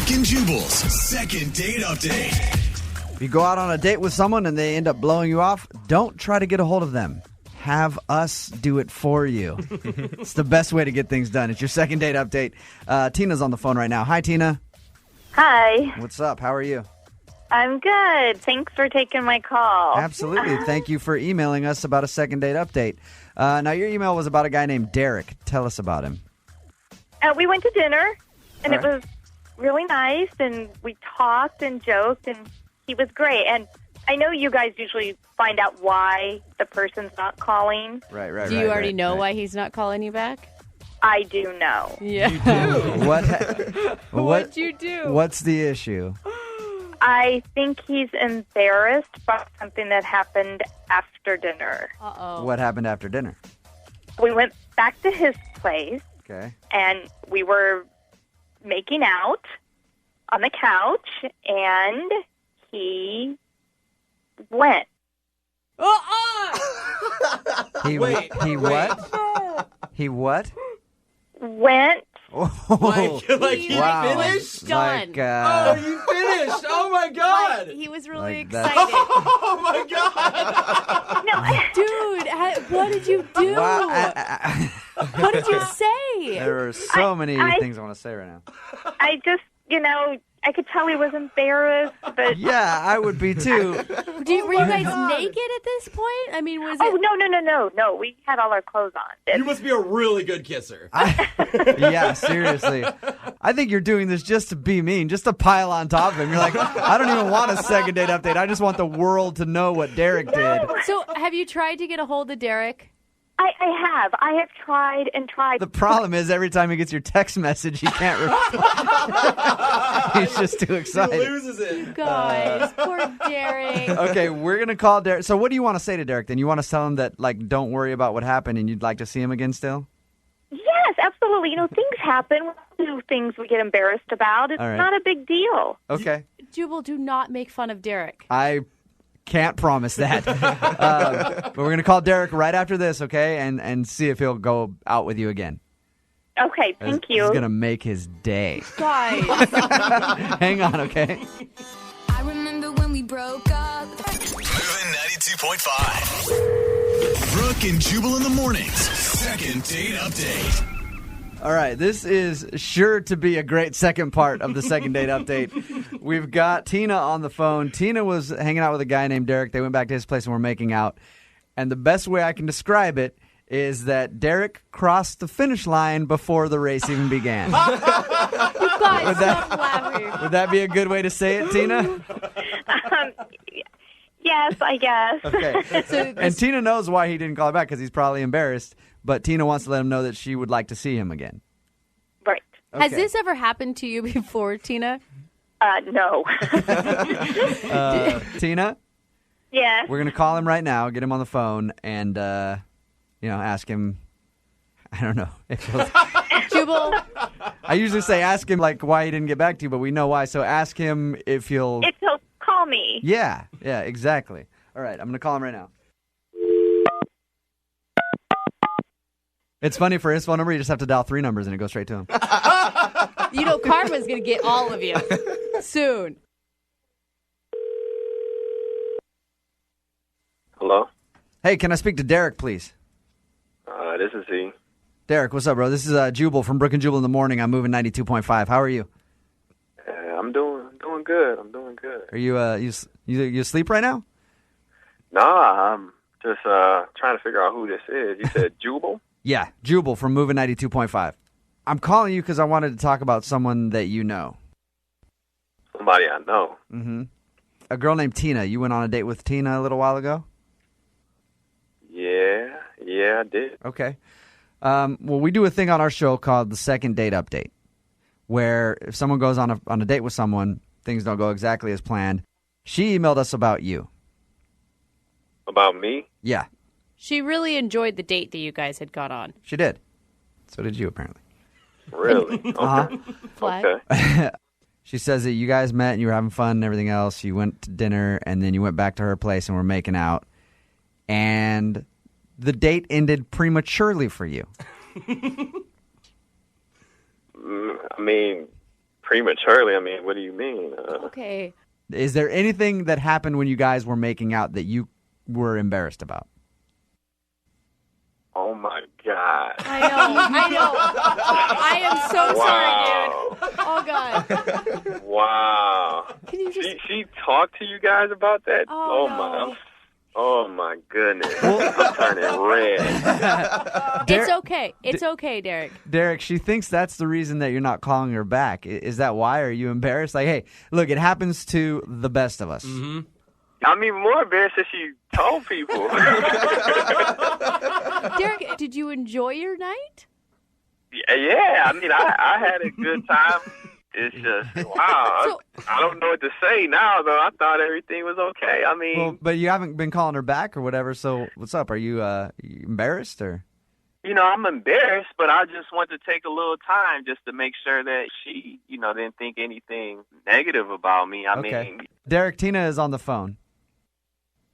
Brooke and Jubal's second date update. If you go out on a date with someone and they end up blowing you off, don't try to get a hold of them. Have us do it for you. It's the best way to get things done. It's your second date update. Tina's on the phone right now. Hi, Tina. Hi. What's up? How are you? I'm good. Thanks for taking my call. Absolutely. Thank you for emailing us about a second date update. Now, your email was about a guy named Derek. Tell us about him. We went to dinner, and All right. it was really nice, and we talked and joked, and he was great. And I know you guys usually find out why the person's not calling. Right. Do you already know why he's not calling you back? I do know. Yeah. You do? What'd you do? What's the issue? I think he's embarrassed by something that happened after dinner. Uh-oh. What happened after dinner? We went back to his place, Okay. and we were making out on the couch, and he went. He Wait. what? He what? Went. Oh, Like he wow. finished? Done. Like, Oh, you finished! Oh my god! He was really Like that. excited. Oh my god! Dude, what did you do? wow. What did you say? There are so many I- things I want to say right now. I just, I could tell he was embarrassed, but... Yeah, I would be too. Were you guys naked at this point? I mean, was Oh, it... no. We had all our clothes on. You must be a really good kisser. Yeah, seriously. I think you're doing this just to be mean, just to pile on top of him. You're like, I don't even want a second date update. I just want the world to know what Derek did. So, have you tried to get a hold of Derek? I have tried and tried. The problem is every time he gets your text message, he can't reply. He's just too He excited. loses it. Guys, poor Derek. Okay, we're going to call Derek. So what do you want to say to Derek then? You want to tell him that, like, don't worry about what happened and you'd like to see him again still? Yes, absolutely. Things happen. We do things we get embarrassed about. It's All right. not a big deal. Okay. Jubal, do not make fun of Derek. I can't promise that. But we're going to call Derek right after this, okay, and see if he'll go out with you again. Okay, thank you. It's going to make his day. Guys. Hang on, okay? I remember when we broke up. Moving 92.5. Brooke and Jubal in the mornings. Second date update. All right, this is sure to be a great second part of the second date update. We've got Tina on the phone. Tina was hanging out with a guy named Derek. They went back to his place and were making out. And the best way I can describe it is that Derek crossed the finish line before the race even began. You guys, stop laughing. Would that be a good way to say it, Tina? Yes, I guess. Okay. And Tina knows why he didn't call her back because he's probably embarrassed. But Tina wants to let him know that she would like to see him again. Right. Has Okay. this ever happened to you before, Tina? No. Tina, Yes. we're going to call him right now, get him on the phone, and, ask him, I don't know. If he'll, Jubal, I usually say ask him, like, why he didn't get back to you, but we know why. So ask him if he'll... If he'll call me. Yeah, exactly. All right, I'm going to call him right now. It's funny, for his phone number, you just have to dial 3 numbers and it goes straight to him. Karma's going to get all of you soon. Hello? Hey, can I speak to Derek, please? This is he. Derek, what's up, bro? This is Jubal from Brooke and Jubal in the morning. I'm moving 92.5. How are you? I'm doing good. I'm doing good. Are you you asleep right now? Nah, I'm just trying to figure out who this is. You said Jubal? Yeah, Jubal from moving 92.5. I'm calling you because I wanted to talk about someone that you know. Somebody I know. Mm-hmm. A girl named Tina. You went on a date with Tina a little while ago? Yeah, I did. Okay. Well, we do a thing on our show called the second date update, where if someone goes on a date with someone, things don't go exactly as planned. She emailed us about you. About me? Yeah, She really enjoyed the date that you guys had gone on. she did. So did you, apparently. Really? Okay. Uh-huh. Flag. Okay. She says that you guys met and you were having fun and everything else. You went to dinner and then you went back to her place and were making out. And the date ended prematurely for you. I mean, prematurely. I mean, what do you mean? Okay. Is there anything that happened when you guys were making out that you were embarrassed about? Oh my God. I know. I am so sorry, dude. Oh, God. Wow. Can you just... She talked to you guys about that? Oh, no. Oh my goodness. I'm turning red. It's okay. It's okay, Derek. Derek, she thinks that's the reason that you're not calling her back. Is that why? Are you embarrassed? Like, hey, look, it happens to the best of us. Mm-hmm. I'm even more embarrassed that she told people. Derek, did you enjoy your night? Yeah, I mean, I had a good time. It's just, wow. So, I don't know what to say now, though. I thought everything was okay. I mean... Well, but you haven't been calling her back or whatever, so what's up? Are you embarrassed or... You know, I'm embarrassed, but I just want to take a little time just to make sure that she, didn't think anything negative about me. I mean... Derek, Tina is on the phone.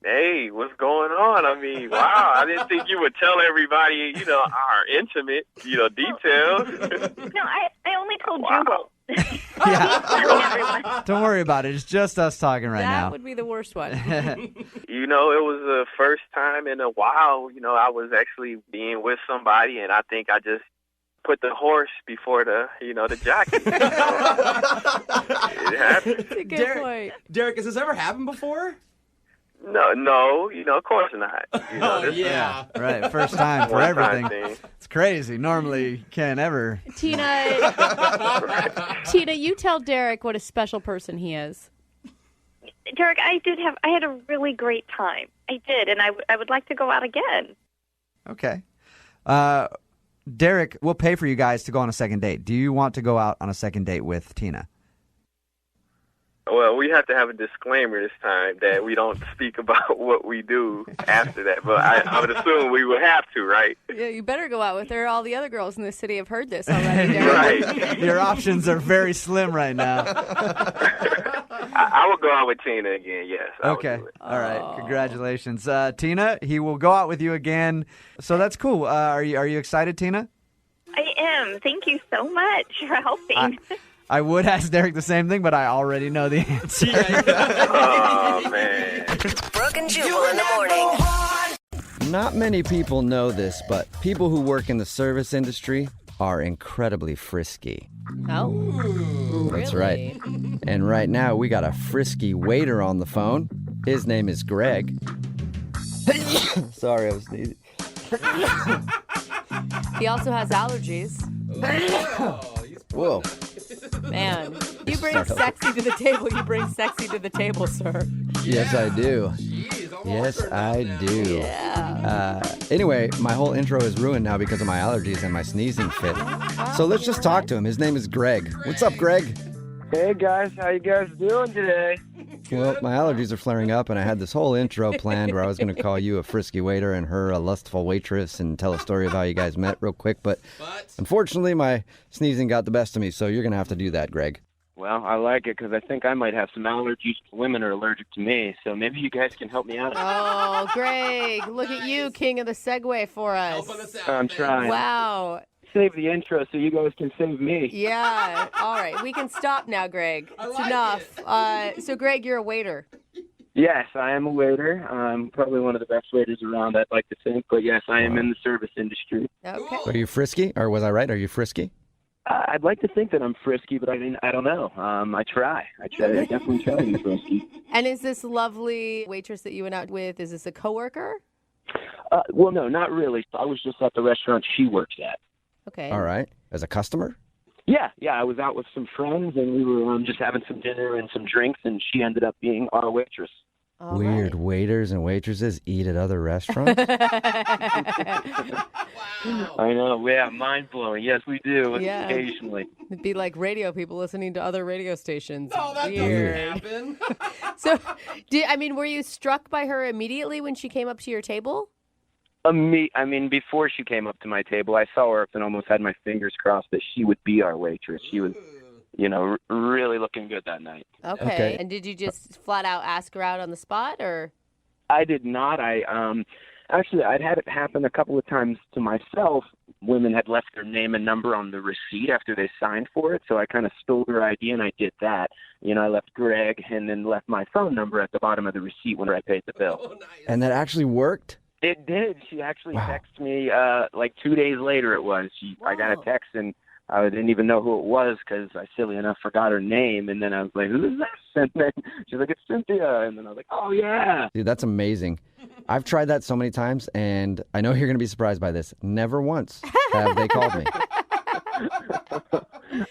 Hey, what's going on? I mean, wow, I didn't think you would tell everybody, our intimate, details. No, I only told Wow. Jubal. Yeah. Don't worry about it. It's just us talking right now. that would be the worst one. It was the first time in a while, I was actually being with somebody, and I think I just put the horse before the jockey. It happened. That's a good point. Derek, has this ever happened before? No, of course not. Yeah. Right, first time for One-time everything. thing. It's crazy. Normally, you can't ever. Tina, you tell Derek what a special person he is. Derek, I had a really great time. I did, and I would like to go out again. Okay. Derek, we'll pay for you guys to go on a second date. Do you want to go out on a second date with Tina? Well, we have to have a disclaimer this time that we don't speak about what we do after that. But I would assume we would have to, right? Yeah, you better go out with her. All the other girls in the city have heard this already, Derek. Right. Your options are very slim right now. I would go out with Tina again, yes. I would Okay. do it. All right. Congratulations. Tina, he will go out with you again. So that's cool. Are you excited, Tina? I am. Thank you so much for helping. I would ask Derek the same thing, but I already know the answer. Oh, man. Brooke and Jubal in the morning. Not many people know this, but people who work in the service industry are incredibly frisky. Oh, That's really? right. And right now, we got a frisky waiter on the phone. His name is Greg. Sorry, I was sneezing. He also has allergies. Whoa. Man, you bring sexy to the table. You bring sexy to the table, sir. Yes, I do. Yes, I do. Yeah. Anyway, my whole intro is ruined now because of my allergies and my sneezing fit. So let's just talk to him. His name is Greg. What's up, Greg? Hey guys, how you guys doing today? Well, my allergies are flaring up, and I had this whole intro planned where I was going to call you a frisky waiter and her a lustful waitress and tell a story of how you guys met real quick. But unfortunately, my sneezing got the best of me, so you're going to have to do that, Greg. Well, I like it because I think I might have some allergies. Women are allergic to me, so maybe you guys can help me out. Oh, Greg, look at you, king of the Segway for us. I'm trying. Wow. Save the intro so you guys can save me. Yeah. All right. We can stop now, Greg. It's enough. So, Greg, you're a waiter. Yes, I am a waiter. I'm probably one of the best waiters around, I'd like to think. But yes, I am in the service industry. Okay. Are you frisky, or was I right? Are you frisky? I'd like to think that I'm frisky, but I mean, I don't know. I try. I definitely try to be frisky. And is this lovely waitress that you went out with, is this a coworker? Well, no, not really. I was just at the restaurant she works at. Okay. All right. As a customer? Yeah. I was out with some friends, and we were just having some dinner and some drinks, and she ended up being our waitress. All Weird. right. Waiters and waitresses eat at other restaurants? I know. Yeah, mind-blowing. Yes, we do Yeah. occasionally. It'd be like radio people listening to other radio stations. No, that Weird. doesn't happen. So, were you struck by her immediately when she came up to your table? I mean, before she came up to my table, I saw her up and almost had my fingers crossed that she would be our waitress. She was, really looking good that night. Okay. And did you just flat out ask her out on the spot, or? I did not. Actually, I'd had it happen a couple of times to myself women had left their name and number on the receipt after they signed for it, so I kind of stole their ID and I did that. I left Greg and then left my phone number at the bottom of the receipt when I paid the bill. Oh, nice. And that actually worked? It did. She actually Wow. texted me like 2 days later it was. I got a text and I didn't even know who it was because I, silly enough, forgot her name. And then I was like, who is this? And then she's like, it's Cynthia. And then I was like, oh, yeah. Dude, that's amazing. I've tried that so many times, and I know you're going to be surprised by this. Never once have they called me.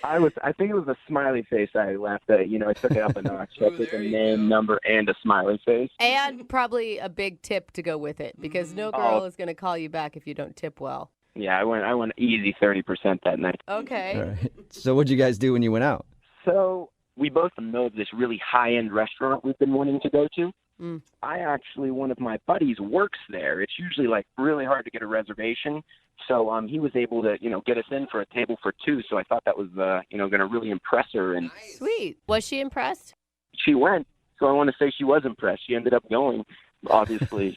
I think it was a smiley face I left. I took it up a notch. I put the name, number, and a smiley face. And probably a big tip to go with it, because no girl is going to call you back if you don't tip well. Yeah, I went easy 30% that night. Okay. All right. So what'd you guys do when you went out? So we both know this really high-end restaurant we've been wanting to go to. One of my buddies works there. It's usually like really hard to get a reservation. So he was able to, get us in for a table for two. So I thought that was, going to really impress her. And Sweet. Was she impressed? she went. So I want to say she was impressed. She ended up going, obviously.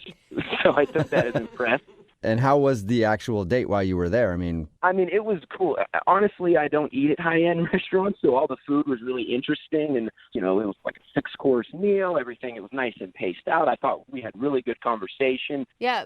So I took that as impressed. And how was the actual date while you were there? I mean, it was cool. Honestly, I don't eat at high-end restaurants, so all the food was really interesting. And, it was like a 6-course meal, everything. It was nice and paced out. I thought we had really good conversation. Yeah,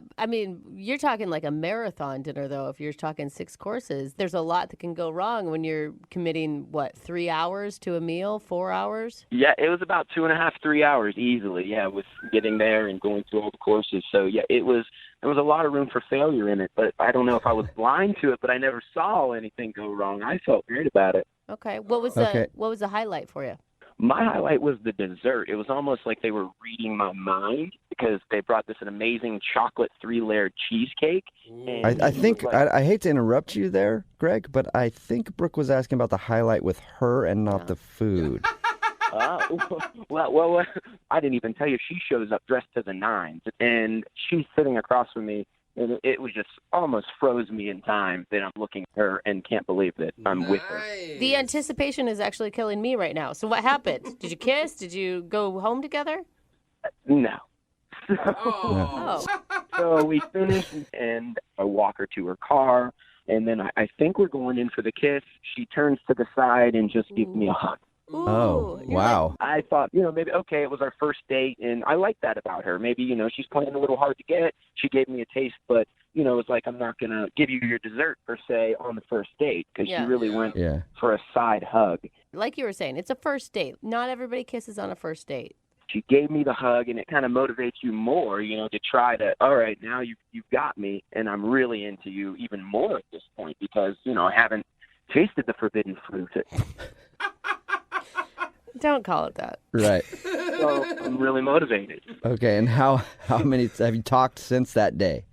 you're talking like a marathon dinner, though. If you're talking 6 courses, there's a lot that can go wrong when you're committing, 3 hours to a meal, 4 hours? Yeah, it was about 2.5, 3 hours easily, with getting there and going through all the courses. So, yeah, there was a lot of room for failure in it, but I don't know if I was blind to it, but I never saw anything go wrong. I felt great about it. Okay. What was the highlight for you? My highlight was the dessert. It was almost like they were reading my mind because they brought this amazing chocolate 3-layered cheesecake. And I think, I hate to interrupt you there, Greg, but I think Brooke was asking about the highlight with her and not the food. Well, I didn't even tell you. She shows up dressed to the nines, and she's sitting across from me, and it was just almost froze me in time that I'm looking at her and can't believe that I'm with her. The anticipation is actually killing me right now. So what happened? Did you kiss? Did you go home together? No. Oh. So we finished, and I walk her to her car, and then I think we're going in for the kiss. She turns to the side and just gives me a hug. Ooh, oh, wow. I thought, maybe, okay, it was our first date, and I like that about her. Maybe, she's playing a little hard to get. She gave me a taste, but, it's like I'm not going to give you your dessert, per se, on the first date, because she really went for a side hug. Like you were saying, it's a first date. Not everybody kisses on a first date. She gave me the hug, and it kind of motivates you more, to try to, all right, now you've got me, and I'm really into you even more at this point because, I haven't tasted the forbidden fruit. Don't call it that. Right. So I'm really motivated. Okay, and how many have you talked since that day?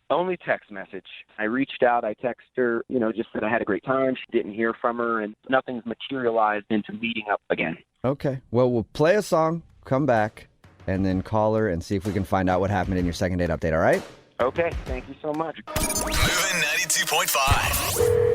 Only text message. I reached out. I texted her, just said I had a great time. She didn't hear from her, and nothing's materialized into meeting up again. Okay. Well, we'll play a song, come back, and then call her and see if we can find out what happened in your second date update, all right? Okay. Thank you so much. Moving 92.5.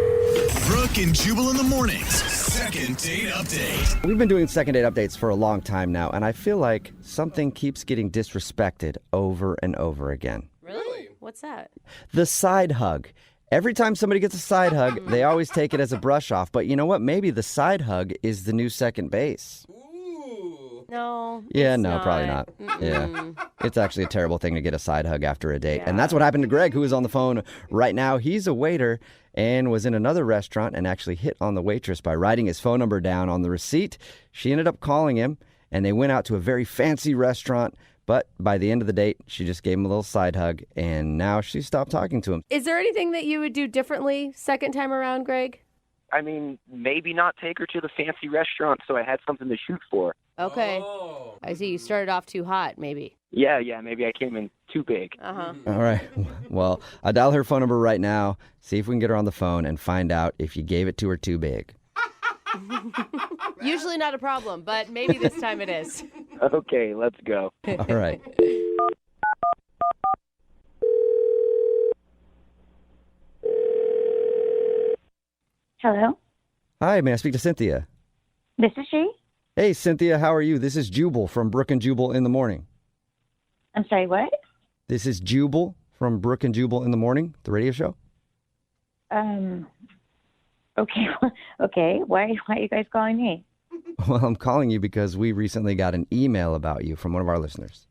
Brooke and Jubal in the mornings. Second date update. We've been doing second date updates for a long time now, and I feel like something keeps getting disrespected over and over again. Really? What's that? The side hug. Every time somebody gets a side hug, they always take it as a brush off. But you know what? Maybe the side hug is the new second base. No. Yeah, it's no, not. probably not. Yeah. It's actually a terrible thing to get a side hug after a date. And that's what happened to Greg, who is on the phone right now. He's a waiter and was in another restaurant and actually hit on the waitress by writing his phone number down on the receipt. She ended up calling him, and they went out to a very fancy restaurant. But by the end of the date, she just gave him a little side hug, and now she stopped talking to him. Is there anything that you would do differently second time around, Greg? Maybe not take her to the fancy restaurant so I had something to shoot for. Okay. I see. You started off too hot, maybe. Yeah, maybe I came in too big. Uh-huh. All right. Well, I'll dial her phone number right now, see if we can get her on the phone, and find out if you gave it to her too big. Usually not a problem, but maybe this time it is. Okay, let's go. All right. Hello, Hi, may I speak to Cynthia? this is she. Hey, Cynthia, how are you? This is Jubal from Brooke and Jubal in the morning. I'm sorry, what? This is Jubal from Brooke and Jubal in the morning, the radio show. Okay. Okay. Why are you guys calling me? Well, I'm calling you because we recently got an email about you from one of our listeners.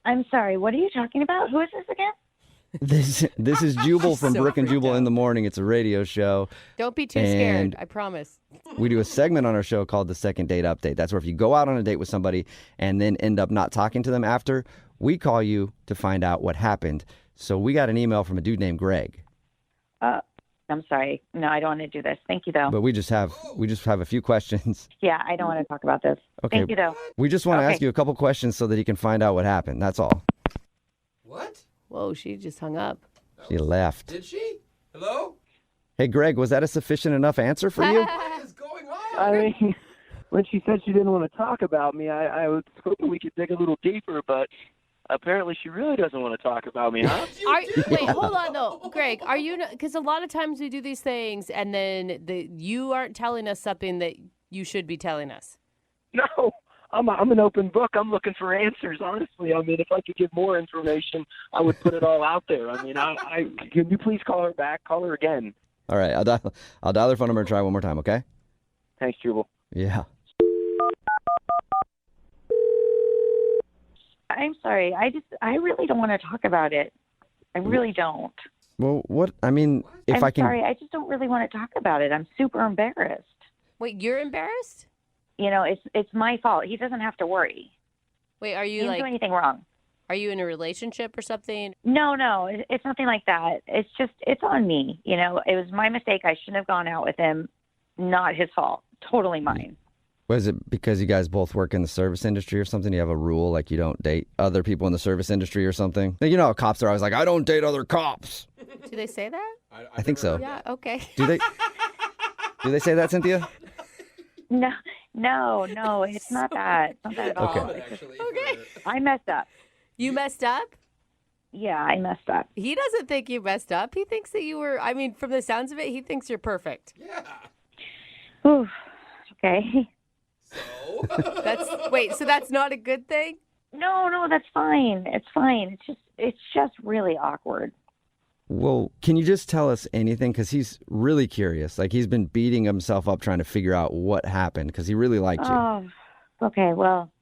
I'm sorry. What are you talking about? Who is this again? This is Jubal from So Brooke and freaked Jubal out. in the Morning. It's a radio show. Don't be too And scared. I promise. We do a segment on our show called the Second Date Update. That's where if you go out on a date with somebody and then end up not talking to them after, we call you to find out what happened. So we got an email from a dude named Greg. I'm sorry. No, I don't want to do this. Thank you, though. But we just have a few questions. Yeah, I don't want to talk about this. Okay. Thank you, though. We just want to Okay. ask you a couple questions so that he can find out what happened. That's all. What? Whoa, she just hung up. She left. Did she? Hello? Hey, Greg, was that a sufficient enough answer for you? What is going on? I mean, when she said she didn't want to talk about me, I was hoping we could dig a little deeper, but apparently she really doesn't want to talk about me, huh? Wait, hold on though, Greg. Are you? Because a lot of times we do these things, and then you aren't telling us something that you should be telling us. No, I'm an open book. I'm looking for answers, honestly. I mean, if I could give more information, I would put it all out there. I mean, can you please call her back? Call her again. All right, I'll dial her phone number and try one more time, okay? Thanks, Jubal. Yeah. I'm sorry. I really don't want to talk about it. I really don't. Well, what? I mean, if I'm I can... sorry. I just don't really want to talk about it. I'm super embarrassed. Wait, you're embarrassed? You know, it's my fault. He doesn't have to worry. Wait, are He you didn't do like? anything wrong. Are you in a relationship or something? No, it's nothing like that. It's on me. You know, it was my mistake. I shouldn't have gone out with him. Not his fault. Totally mine. Was it because you guys both work in the service industry or something? You have a rule like you don't date other people in the service industry or something? You know how cops are always like, I don't date other cops. Do they say that? I think so. Yeah. Okay. Do they say that, Cynthia? No, it's not that. It's not that at all. Okay. It's just, I messed up. You messed up? Yeah, I messed up. He doesn't think you messed up. He thinks that you were. I mean, from the sounds of it, he thinks you're perfect. Yeah. Ooh, okay. So? So that's not a good thing? No, that's fine. It's fine. It's just really awkward. Well, can you just tell us anything? Because he's really curious. Like, he's been beating himself up trying to figure out what happened because he really liked you. Oh, okay. Well,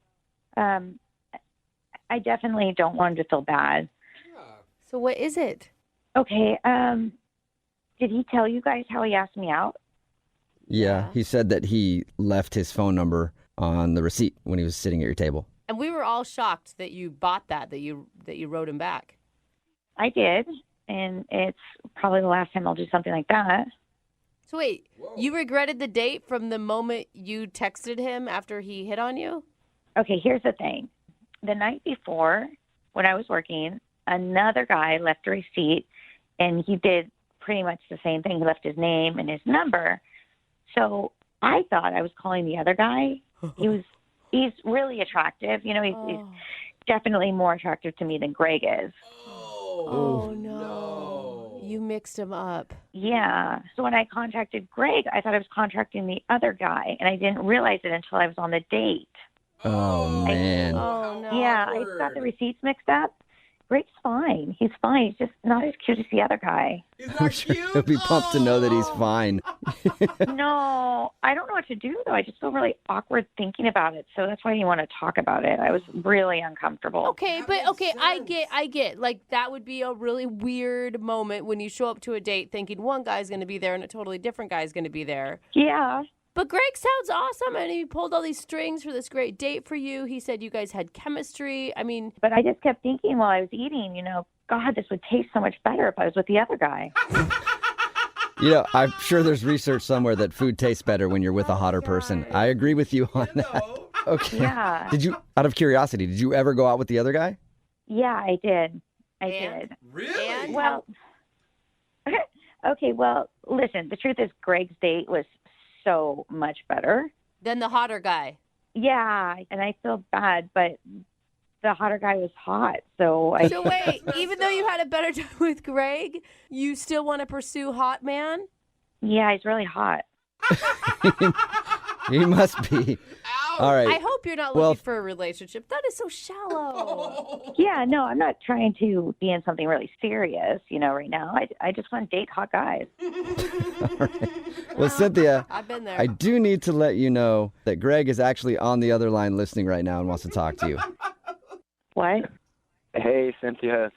I definitely don't want him to feel bad. So what is it? Okay. Did he tell you guys how he asked me out? Yeah, he said that he left his phone number on the receipt when he was sitting at your table. And we were all shocked that you bought that you wrote him back. I did, and it's probably the last time I'll do something like that. So wait, you regretted the date from the moment you texted him after he hit on you? Okay, here's the thing. The night before, when I was working, another guy left a receipt, and he did pretty much the same thing. He left his name and his number. So I thought I was calling the other guy. He's really attractive. You know, he's definitely more attractive to me than Greg is. Oh no. You mixed him up. Yeah. So when I contacted Greg, I thought I was contacting the other guy, and I didn't realize it until I was on the date. Oh, man. Oh no. Yeah, I got the receipts mixed up. Greg's fine. He's fine. He's just not as cute as the other guy. I'm sure he'll be pumped to know that he's fine. No, I don't know what to do, though. I just feel really awkward thinking about it. So that's why I didn't want to talk about it. I was really uncomfortable. Okay, I get. Like, that would be a really weird moment when you show up to a date thinking one guy's going to be there and a totally different guy's going to be there. Yeah. But Greg sounds awesome, and he pulled all these strings for this great date for you. He said you guys had chemistry. I mean... But I just kept thinking while I was eating, you know, God, this would taste so much better if I was with the other guy. You know, I'm sure there's research somewhere that food tastes better when you're with a hotter person. I agree with you on that. Okay. Yeah. Did you, out of curiosity, did you ever go out with the other guy? Yeah, I did. I did. Really? Well, okay, well, listen, the truth is Greg's date was so much better. Than the hotter guy. Yeah, and I feel bad, but the hotter guy was hot, so I... So wait, even though you had a better time with Greg, you still want to pursue hot man? Yeah, he's really hot. He must be. All right. I hope you're not Well- looking for a relationship. That is so shallow. Yeah, no, I'm not trying to be in something really serious, right now. I just want to date hot guys. Well, Cynthia, I've been there. I do need to let you know that Greg is actually on the other line listening right now and wants to talk to you. What? Hey, Cynthia, it's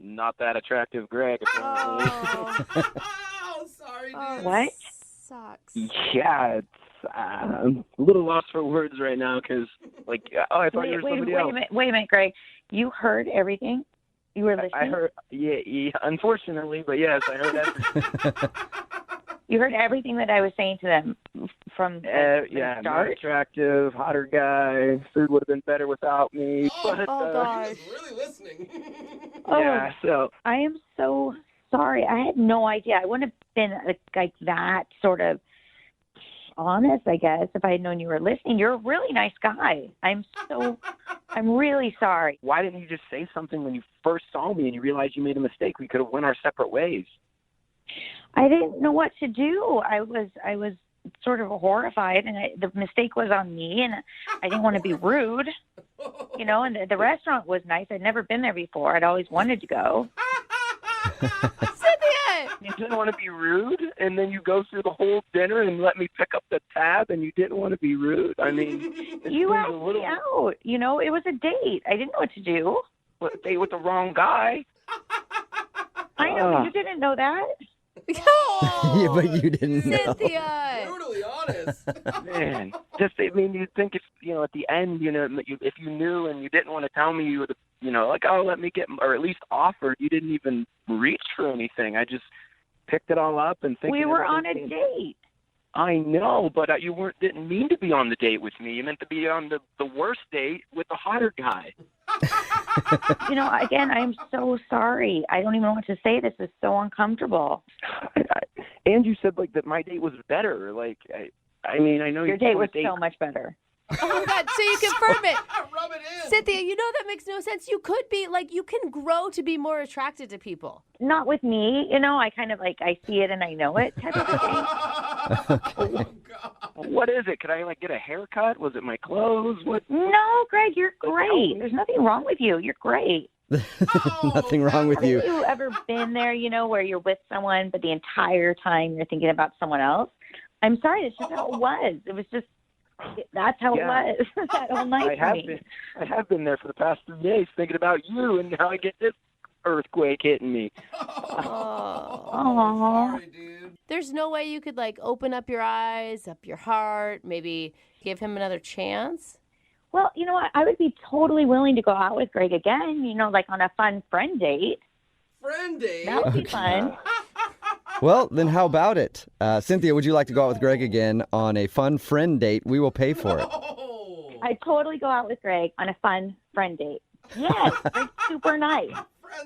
not that attractive, Greg. Apparently. Oh, sorry, dude. Oh, What? Sucks. Yeah, it's I'm a little lost for words right now because, I thought you were somebody else. Wait a minute, Greg. You heard everything? You were listening? I heard, yeah, unfortunately, but yes, I heard everything. You heard everything that I was saying to them from the Yeah, not start? attractive, hotter guy. Food would have been better without me. But, Oh, gosh. He's really listening. yeah, so I am so sorry. I had no idea. I wouldn't have been like that sort of honest, I guess, if I had known you were listening. You're a really nice guy. I'm really sorry. why didn't you just say something when you first saw me and you realized you made a mistake? We could have went our separate ways. I didn't know what to do. I was sort of horrified, and the mistake was on me, and I didn't want to be rude, and the restaurant was nice. I'd never been there before. I'd always wanted to go. Cynthia! You didn't want to be rude, and then you go through the whole dinner and let me pick up the tab, and you didn't want to be rude. I mean, it You seems asked a little me out. It was a date. I didn't know what to do. a date with the wrong guy. I know, but you didn't know that. Yeah, but you didn't know. Cynthia! Brutally honest. Man, you'd think if, at the end, if you knew and you didn't want to tell me, you would have, let me get, or at least offered. You didn't even reach for anything. I just picked it all up and thinking. We were on a everything- date. I know, but you didn't mean to be on the date with me. You meant to be on the worst date with the hotter guy. Again, I'm so sorry. I don't even know what to say. This is so uncomfortable. And you said that my date was better. I mean, I know Your you date told was me so much better. Oh my God! So you confirm it, Rub it in. Cynthia. That makes no sense. You could be you can grow to be more attracted to people. Not with me. I kind of I see it and I know it type of thing. What is it? Could I get a haircut? Was it my clothes? What? No, Greg, you're great. There's nothing wrong with you. You're great. Nothing wrong with you. Have you ever been there, where you're with someone, but the entire time you're thinking about someone else? I'm sorry, that's just how it was. It was just, that's how it was that whole night for me. I have been there for the past 3 days thinking about you, and now I get this earthquake hitting me. Oh. Sorry, dude. There's no way you could open up your eyes, up your heart, maybe give him another chance. Well, you know what? I would be totally willing to go out with Greg again, on a fun friend date. Friend date. That would be fun. Well, then how about it? Cynthia, would you like to go out with Greg again on a fun friend date? We will pay for it. Oh. I'd totally go out with Greg on a fun friend date. Yes, Greg's super nice.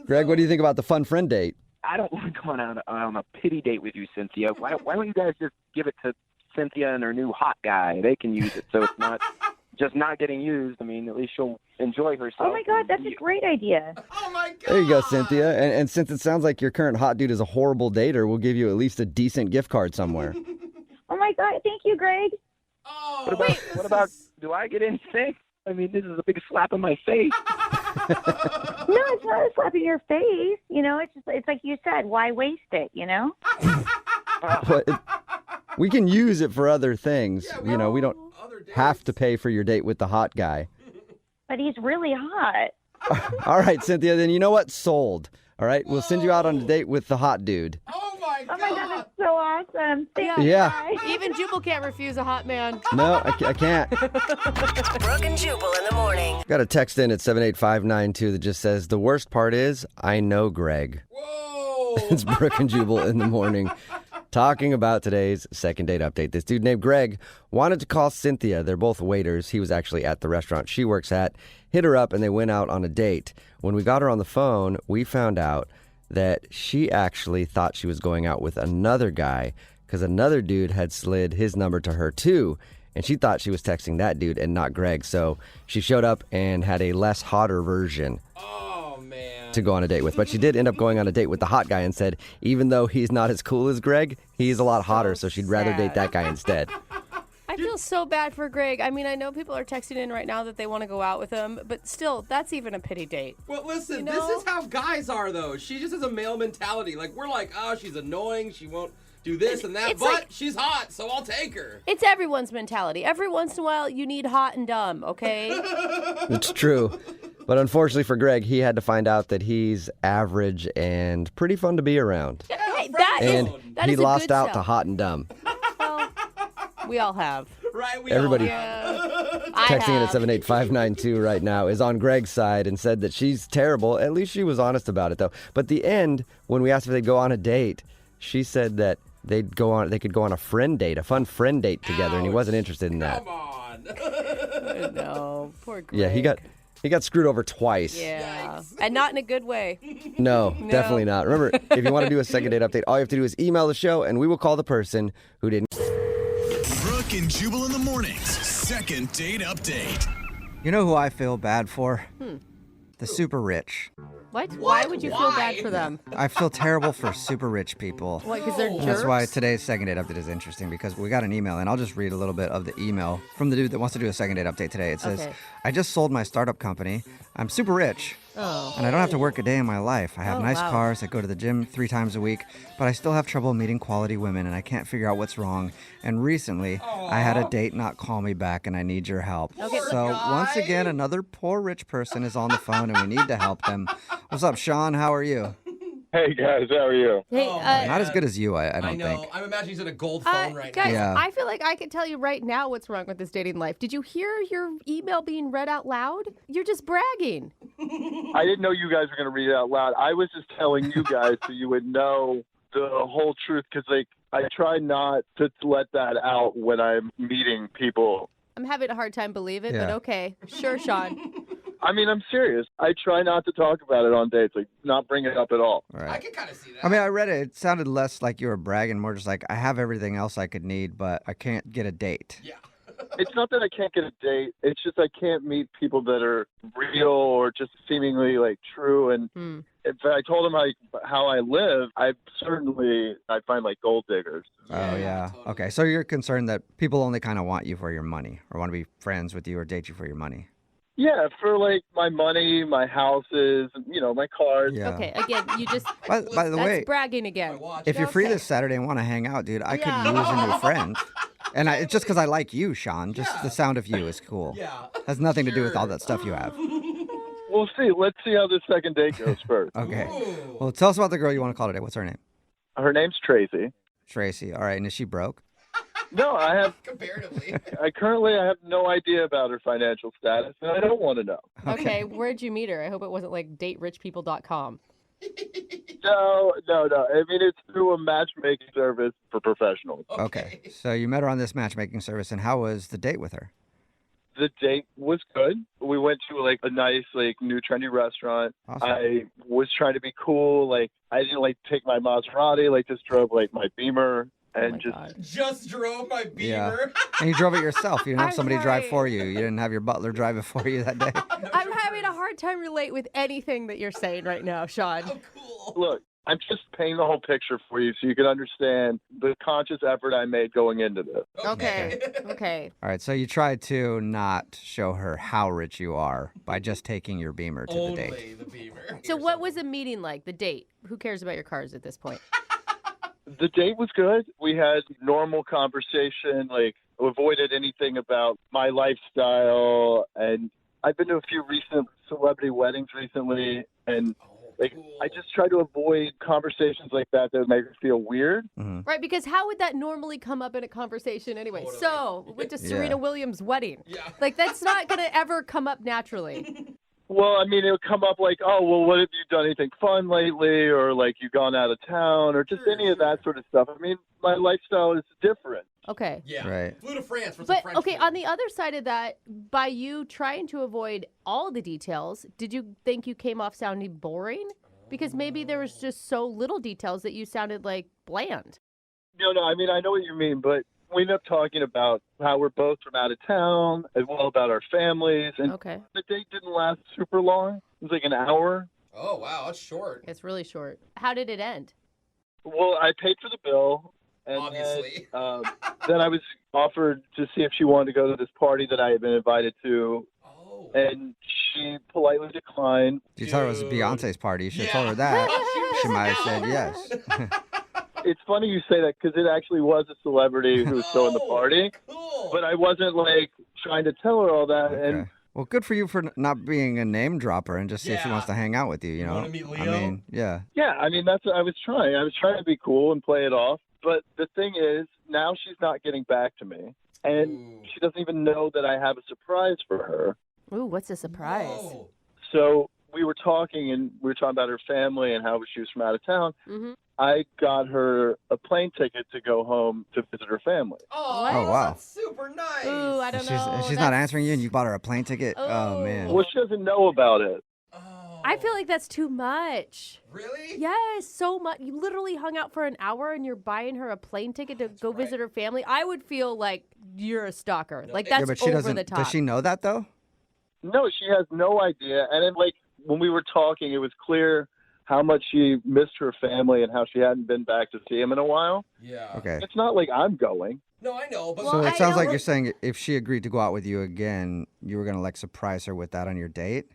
Greg, what do you think about the fun friend date? I don't want to go on a pity date with you, Cynthia. Why don't you guys just give it to Cynthia and her new hot guy? They can use it, so it's not just not getting used. I mean, at least she'll enjoy herself. Oh, my God, that's a great idea. Oh, my God. There you go, Cynthia. And since it sounds like your current hot dude is a horrible dater, we'll give you at least a decent gift card somewhere. Oh, my God, thank you, Greg. Oh, What about, do I get anything? I mean, this is a big slap in my face. No, it's not a slap in your face. It's like you said, why waste it, But we can use it for other things. We don't other dates? have to pay for your date with the hot guy. But he's really hot. All right, Cynthia, then you know what? Sold. All right, we'll send you out on a date with the hot dude. Oh, my God. Oh, my God, that's so awesome. Thank you, Yeah. guys. Even Jubal can't refuse a hot man. No, I can't. Brooke and Jubal in the morning. Got a text in at 78592 that just says, the worst part is, I know Greg. Whoa. It's Brooke and Jubal in the morning. Talking about today's second date update. This dude named Greg wanted to call Cynthia. They're both waiters. He was actually at the restaurant she works at. Hit her up and they went out on a date. When we got her on the phone, we found out that she actually thought she was going out with another guy because another dude had slid his number to her too. And she thought she was texting that dude and not Greg. So she showed up and had a less hotter version to go on a date with. But she did end up going on a date with the hot guy and said, even though he's not as cool as Greg, he's a lot hotter, so she'd rather date that guy instead. I feel so bad for Greg. I mean, I know people are texting in right now that they want to go out with him, but still, that's even a pity date. Well, listen, You know? this is how guys are, though. She just has a male mentality. Like, we're like, oh, she's annoying. She won't do this and that, It's but like- she's hot, so I'll take her. It's everyone's mentality. Every once in a while, you need hot and dumb, okay? It's true. But unfortunately for Greg, he had to find out that he's average and pretty fun to be around. Hey, that And is he a lost good out sell. to hot and dumb. Well, we all have. Right? We Everybody- all have. Texting in at have. 78592 right now is on Greg's side and said that she's terrible. At least she was honest about it, though. But the end, when we asked if they'd go on a date, she said that they could go on a friend date, a fun friend date together, and he wasn't interested in that. Come on. No, poor Greg. Yeah, he got screwed over twice. Yeah, and not in a good way. No, definitely not. Remember, if you want to do a second date update, all you have to do is email the show, and we will call the person who didn't. Brooke and Jubal in the mornings. Second date update. You know who I feel bad for? The super rich. What? Why would you feel bad for them? I feel terrible for super rich people. What, because they're jerks? That's why today's second date update is interesting, because we got an email, and I'll just read a little bit of the email from the dude that wants to do a second date update today. It says, Okay. I just sold my startup company. I'm super rich. Oh. And I don't have to work a day in my life. I have Oh, nice wow. cars. I go to the gym 3 times a week, but I still have trouble meeting quality women, and I can't figure out what's wrong. And recently, I had a date not call me back, and I need your help. Okay, So once again, another poor rich person is on the phone, and we need to help them. What's up, Sean? How are you? Hey guys, how are you? Hey, Oh, my Not as good as you, I I don't know. think. I'm imagining he's in a gold phone right guys, Yeah. I feel like I can tell you right now what's wrong with this dating life. Did you hear your email being read out loud? You're just bragging. I didn't know you guys were going to read it out loud. I was just telling you guys so you would know the whole truth, because I try not to let that out when I'm meeting people. I'm having a hard time believing it, but Yeah. okay. Sure, Sean. I mean, I'm serious. I try not to talk about it on dates, like not bring it up at all. Right. I can kind of see that. I mean, I read it. It sounded less like you were bragging, more just like, I have everything else I could need, but I can't get a date. Yeah. It's not that I can't get a date. It's just I can't meet people that are real or just seemingly like true. And if I told them how I live, I find like gold diggers. Oh, yeah. totally. Okay, so you're concerned that people only kind of want you for your money or want to be friends with you or date you for your money. Yeah, for like my money, my houses, my cars. Yeah. Okay, again, you just By the that's way, bragging again. if you're free Okay. this Saturday and want to hang out, dude, I could Yeah. use a new friend. And it's just because I like you, Sean. Just the sound of you is cool. Yeah. Has nothing to do with all that stuff you have. We'll see. Let's see how this second date goes first. Okay. Ooh. Well, tell us about the girl you want to call today. What's her name? Her name's Tracy. Tracy. All right. And is she broke? No, Comparatively. I have no idea about her financial status, and I don't want to know. Okay, where'd you meet her? I hope it wasn't like daterichpeople.com. No. I mean, it's through a matchmaking service for professionals. Okay. So you met her on this matchmaking service, and how was the date with her? The date was good. We went to like a nice, like new trendy restaurant. Awesome. I was trying to be cool. Like I didn't like take my Maserati. Like just drove like my Beamer and my just. God. Just drove my Yeah. Beamer. And you drove it yourself. You didn't have I'm somebody drive sorry. for you. You didn't have your butler drive it for you that day. I'm having a hard time relate with anything that you're saying right now, Sean. Cool. Look, I'm just painting the whole picture for you so you can understand the conscious effort I made going into this. Okay. Okay. All right. So you tried to not show her how rich you are by just taking your Beamer to the date. Only the Beamer. So what was the meeting like? The date? Who cares about your cars at this point? The date was good. We had normal conversation, like avoided anything about my lifestyle. And I've been to a few recent celebrity weddings recently, and like I just try to avoid conversations like that make me feel weird. Right, because how would that normally come up in a conversation anyway? So, we went to Serena Williams' wedding. Yeah. Like, that's not going to ever come up naturally. Well, I mean, it would come up like, oh, well, what have you done anything fun lately? Or like you gone out of town or just any of that sort of stuff. I mean, my lifestyle is different. Okay. Yeah. Right. Flew to France for some But, French okay, food. on the other side of that, by you trying to avoid all the details, did you think you came off sounding boring? Because maybe there was just so little details that you sounded like bland. No, I mean, I know what you mean, but we ended up talking about how we're both from out of town, as well about our families. And Okay. the date didn't last super long. It was like an hour. Oh, wow. That's short. It's really short. How did it end? Well, I paid for the bill, And Obviously. Then I was offered to see if she wanted to go to this party that I had been invited to. Oh. And she politely declined. You told her it was Beyonce's party. You should have told her that. She might have said yes. It's funny you say that because it actually was a celebrity who was throwing the party. Cool. But I wasn't, like, trying to tell her all that. Okay. And Well, good for you for not being a name dropper and just see if she wants to hang out with you, you know? wanna meet Leo? I mean, yeah. yeah, I mean, that's what I was trying. I was trying to be cool and play it off. But the thing is, now she's not getting back to me. And she doesn't even know that I have a surprise for her. Ooh, what's a surprise? Whoa. So we were talking, and we were talking about her family and how she was from out of town. Mm-hmm. I got her a plane ticket to go home to visit her family. Oh, wow. That's super nice. Ooh, I don't know. And she's not answering you and you bought her a plane ticket? Oh, man. Well, she doesn't know about it. I feel like that's too much. Really? Yes, so much. You literally hung out for an hour and you're buying her a plane ticket to go visit her family. I would feel like you're a stalker. Like that's Yeah, but she over doesn't. the top. Does she know that, though? No, she has no idea. And then, like, when we were talking, it was clear how much she missed her family and how she hadn't been back to see him in a while. Yeah. Okay. It's not like I'm going. No, I know, but So it sounds like you're saying if she agreed to go out with you again, you were going to, like, surprise her with that on your date?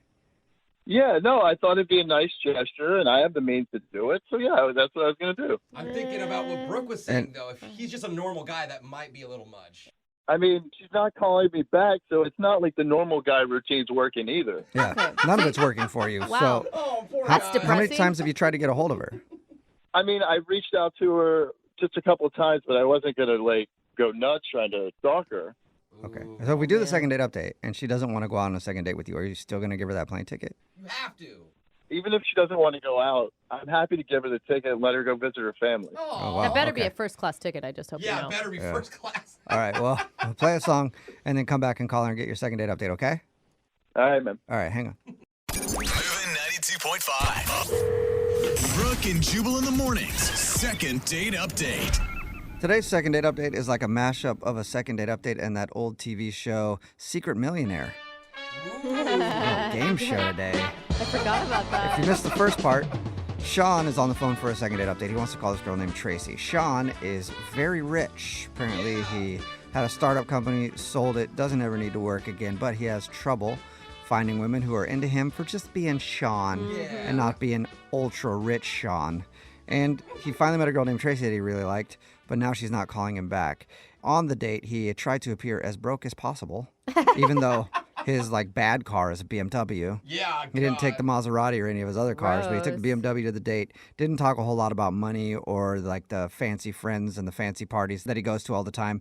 Yeah, no, I thought it'd be a nice gesture, and I have the means to do it. So, yeah, that's what I was going to do. I'm thinking about what Brooke was saying, though. If he's just a normal guy, that might be a little much. I mean, she's not calling me back, so it's not like the normal guy routine's working either. Yeah, none of it's working for you. Wow. So Oh, poor how, guy. how many times have you tried to get a hold of her? I mean, I reached out to her just a couple of times, but I wasn't going to, like, go nuts trying to stalk her. Okay. So if we do the second date update and she doesn't want to go out on a second date with you, are you still going to give her that plane ticket? You have to. Even if she doesn't want to go out, I'm happy to give her the ticket and let her go visit her family. Oh, wow. That better be okay. a first class ticket. I just hope you yeah, know. it better be first class. All right. Well, we'll play a song and then come back and call her and get your second date update, okay? All right, man. All right. Hang on. Moving 92.5. Brooke and Jubal in the mornings. Second date update. Today's second date update is like a mashup of a second date update and that old TV show, Secret Millionaire. Little game show today. I forgot about that. If you missed the first part, Sean is on the phone for a second date update. He wants to call this girl named Tracy. Sean is very rich. Apparently, he had a startup company, sold it, doesn't ever need to work again, but he has trouble finding women who are into him for just being Sean and not being ultra rich Sean. And he finally met a girl named Tracy that he really liked, but now she's not calling him back. On the date, he tried to appear as broke as possible, even though his like bad car is a BMW. Yeah, He didn't take the Maserati or any of his other cars, but he took the Gross. BMW to the date. Didn't talk a whole lot about money or like the fancy friends and the fancy parties that he goes to all the time.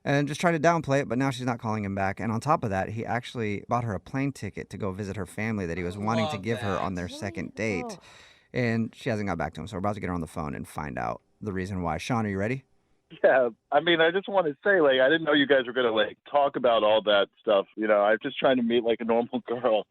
And just tried to downplay it, but now she's not calling him back. And on top of that, he actually bought her a plane ticket to go visit her family that he was wanting to Love give her that. on their second date. And she hasn't got back to him, so we're about to get her on the phone and find out the reason why. Sean, are you ready? Yeah, I mean, I just want to say, like, I didn't know you guys were going to, like, talk about all that stuff. You know, I'm just trying to meet, like, a normal girl.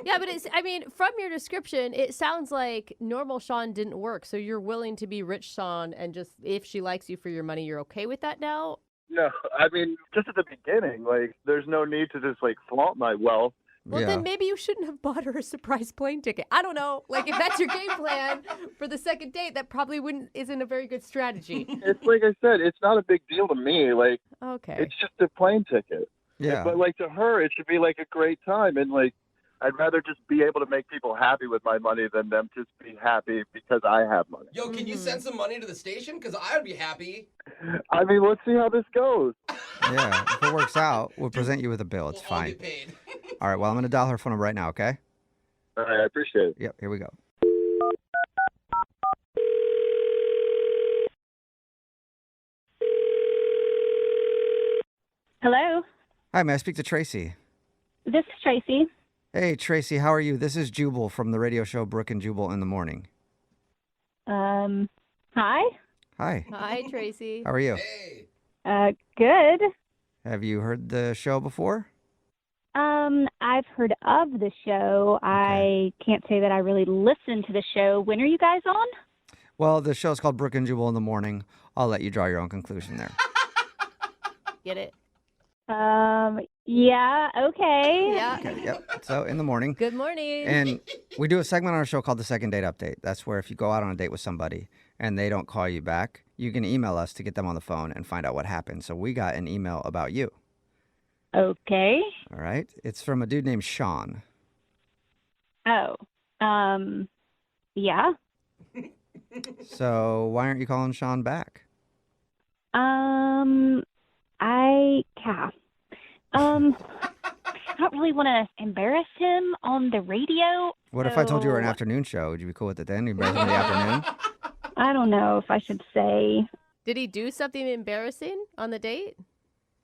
Yeah, but I mean, from your description, it sounds like normal Sean didn't work. So you're willing to be rich Sean and just, if she likes you for your money, you're okay with that now? No, I mean, just at the beginning, like, there's no need to just, like, flaunt my wealth. Well, then maybe you shouldn't have bought her a surprise plane ticket. I don't know. Like, if that's your game plan for the second date, that probably isn't a very good strategy. It's like I said, it's not a big deal to me. Like, Okay. it's just a plane ticket. Yeah. But, like, to her, it should be, like, a great time. And, like, I'd rather just be able to make people happy with my money than them just be happy because I have money. Yo, can you send some money to the station? Because I would be happy. I mean, let's see how this goes. Yeah, if it works out, we'll present you with a bill. It's I'll fine. get paid. All right, well, I'm going to dial her phone number right now, okay? All right, I appreciate it. Yep, here we go. Hello, Hi, may I speak to Tracy? this is Tracy. Hey, Tracy, how are you? This is Jubal from the radio show Brooke and Jubal in the Morning. Hi. Hi, Hi, Tracy. how are you? Hey. Good. Have you heard the show before? I've heard of the show. I can't say that I really listened to the show. When are you guys on? Well, the show's called Brooke and Jubal in the Morning. I'll let you draw your own conclusion there. Get it? Yeah, okay. Yeah. Okay, yep. So in the morning. Good morning. And we do a segment on our show called the Second Date Update. That's where if you go out on a date with somebody and they don't call you back, you can email us to get them on the phone and find out what happened. So we got an email about you. Okay. All right. It's from a dude named Sean. Oh. Yeah. So why aren't you calling Sean back? I don't really want to embarrass him on the radio. What if I told you we're an so afternoon show? Would you be cool with it then? You better in the afternoon? I don't know if I should say. Did he do something embarrassing on the date?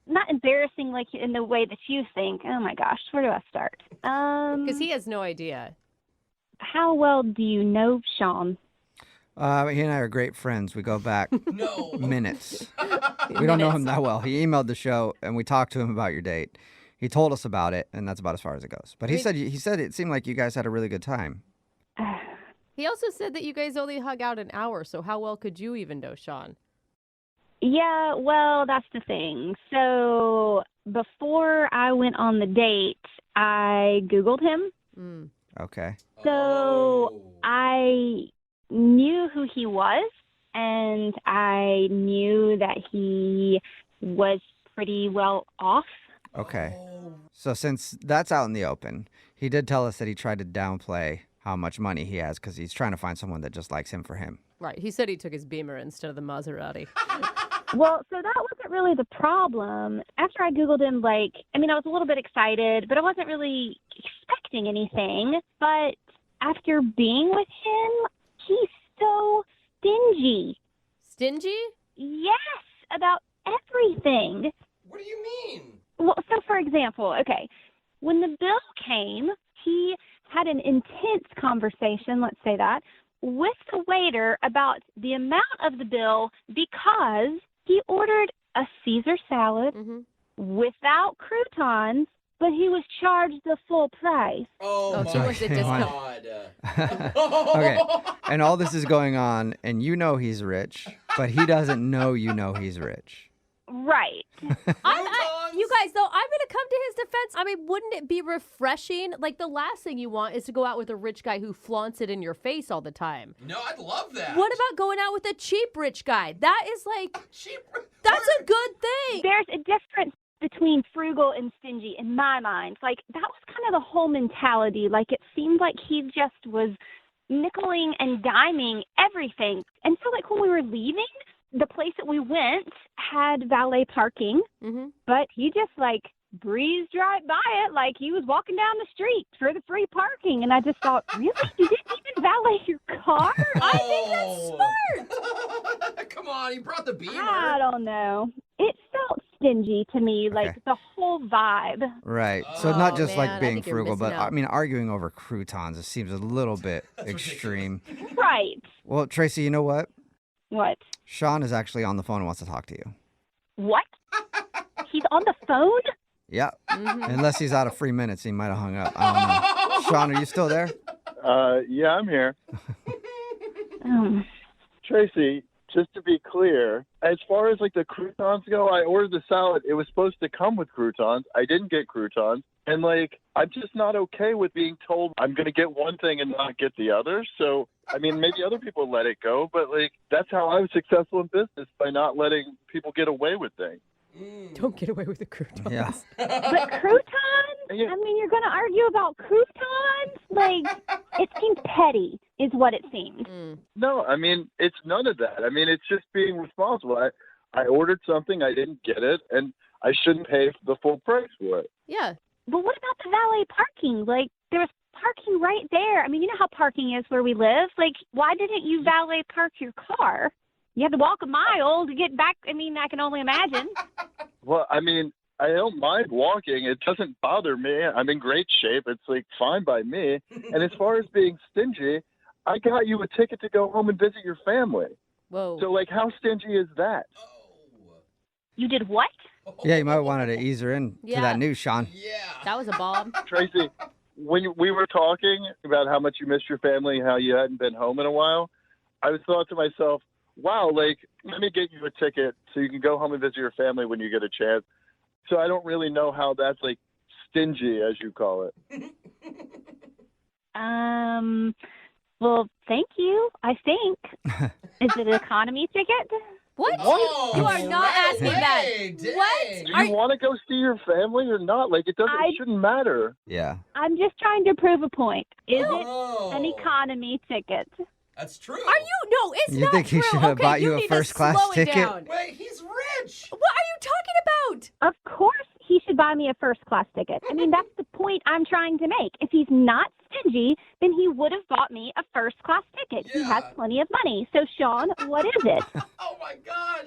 Not embarrassing like in the way that you think. Oh my gosh, where do I start? Because he has no idea. How well do you know Sean? He and I are great friends. We go back minutes. We don't know him that well. He emailed the show, and we talked to him about your date. He told us about it, and that's about as far as it goes. But he said it seemed like you guys had a really good time. He also said that you guys only hung out an hour, so how well could you even know Sean? Yeah, well, that's the thing. So before I went on the date, I Googled him. Okay. So I knew who he was, and I knew that he was pretty well off. Okay. So since that's out in the open, he did tell us that he tried to downplay how much money he has because he's trying to find someone that just likes him for him. Right. He said he took his Beamer instead of the Maserati. Well, so that wasn't really the problem. After I Googled him, I was a little bit excited, but I wasn't really expecting anything. But after being with him, he's so stingy. Stingy? Yes, about everything. What do you mean? Well, so for example, okay, when the bill came, he had an intense conversation, let's say that, with the waiter about the amount of the bill because he ordered a Caesar salad without croutons, but he was charged the full price. Oh, That's my okay. God. Okay. And all this is going on, and you know he's rich, but he doesn't know you know he's rich. Right. You guys, though, I'm going to come to his defense. I mean, wouldn't it be refreshing? Like, the last thing you want is to go out with a rich guy who flaunts it in your face all the time. No, I'd love that. What about going out with a cheap rich guy? That is that's a good thing. There's a difference between frugal and stingy in my mind. That was kind of the whole mentality. It seemed like he just was nickeling and diming everything. And so, when we were leaving, the place that we went had valet parking, but he just breezed right by it like he was walking down the street for the free parking. And I just thought, really? You didn't even valet your car? I think that's smart. Come on, he brought the Beamer. I don't know. It felt stingy to me, the whole vibe. Right. So not just man, being I think you're frugal, but missing out. I mean, arguing over croutons, it seems a little bit extreme. Right. Well, Tracy, you know what? What? Sean is actually on the phone and wants to talk to you. What? He's on the phone? Yeah. Unless he's out of free minutes, he might have hung up. I don't know. Sean, are you still there? Yeah, I'm here. Oh. Tracy, just to be clear, as far as the croutons go, I ordered the salad. It was supposed to come with croutons. I didn't get croutons. And I'm just not okay with being told I'm going to get one thing and not get the other. So, I mean, maybe other people let it go, but that's how I was successful in business, by not letting people get away with things. Don't get away with the croutons. Yeah. But croutons? Yeah. I mean, you're going to argue about croutons? It seems petty is what it seems. No, I mean, it's none of that. I mean, it's just being responsible. I ordered something, I didn't get it, and I shouldn't pay the full price for it. Yeah. But what about the valet parking? There was parking right there. I mean, you know how parking is where we live. Why didn't you valet park your car? You had to walk a mile to get back. I mean, I can only imagine. Well, I mean, I don't mind walking. It doesn't bother me. I'm in great shape. It's fine by me. And as far as being stingy, I got you a ticket to go home and visit your family. Whoa. So how stingy is that? You did what? Yeah, you might have wanted to ease her in to that news, Sean. Yeah. That was a bomb. Tracy, when we were talking about how much you missed your family and how you hadn't been home in a while, I was thought to myself, wow, let me get you a ticket so you can go home and visit your family when you get a chance. So I don't really know how that's like stingy, as you call it. Well, thank you, I think. Is it an economy ticket? What? Whoa, You are not asking that. dang. What? Do you want to go see your family or not? Like, it shouldn't matter. Yeah. I'm just trying to prove a point. Is Oh. it an economy ticket? That's true. Are you? No, it's You not think he true. should have Okay, bought you a need to first-class slow it ticket? down. Wait, he's rich. What are you talking about? Of course he should buy me a first-class ticket. I mean, that's the point I'm trying to make. If he's not stingy, then he would have bought me a first-class ticket. He has plenty of money. So, Sean, what is it? Oh, my gosh.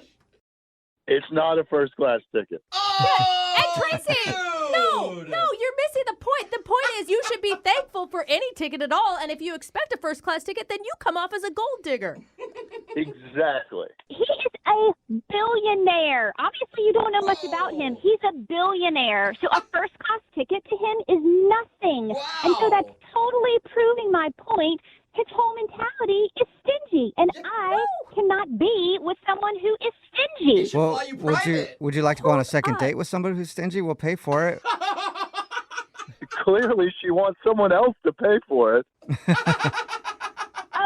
It's not a first-class ticket. Oh, And Tracy, no, you're missing the point. The point is you should be thankful for any ticket at all. And if you expect a first-class ticket, then you come off as a gold digger. Exactly. He is a billionaire. Obviously, you don't know much about him. He's a billionaire. So a first-class ticket to him is nothing. Wow. And so that's totally proving my point. His whole mentality is stingy, and I cannot be with someone who is stingy. Well, would you like to go on a second date with somebody who's stingy? We'll pay for it. Clearly, she wants someone else to pay for it.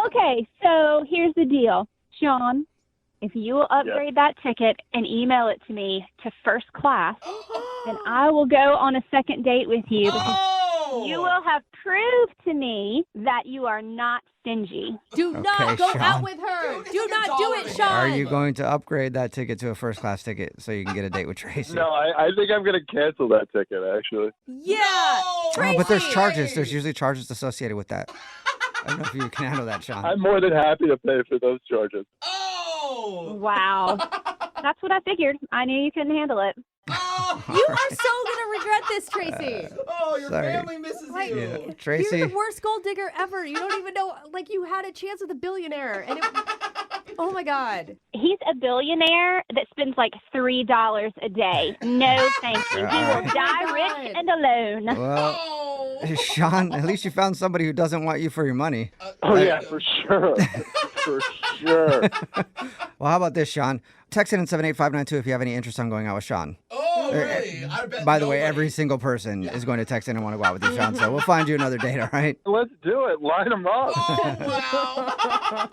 Okay, so here's the deal. Sean, if you will upgrade that ticket and email it to me to first class, then I will go on a second date with you. You will have proved to me that you are not stingy. Do not go out with her. Do not do it, Sean. Are you going to upgrade that ticket to a first-class ticket so you can get a date with Tracy? No, I think I'm going to cancel that ticket, actually. Yeah, Tracy. Oh, but there's charges. There's usually charges associated with that. I don't know if you can handle that, Sean. I'm more than happy to pay for those charges. Oh! Wow. That's what I figured. I knew you couldn't handle it. You are so going to regret this, Tracy. Oh, your Sorry. family misses you. Yeah. Tracy. You're the worst gold digger ever. You don't even know, like, you had a chance with a billionaire. And oh, my God. He's a billionaire that spends like $3 a day. No, thank you. He will die rich and alone. Well, Sean, at least you found somebody who doesn't want you for your money. Oh, yeah, for sure. For sure. Well, how about this, Sean? Text in 78592 if you have any interest on going out with Sean. Oh, really? I bet By the way, every single person is going to text in and want to go out with you, Sean. So we'll find you another date, all right? Let's do it. Line them up. Oh, wow.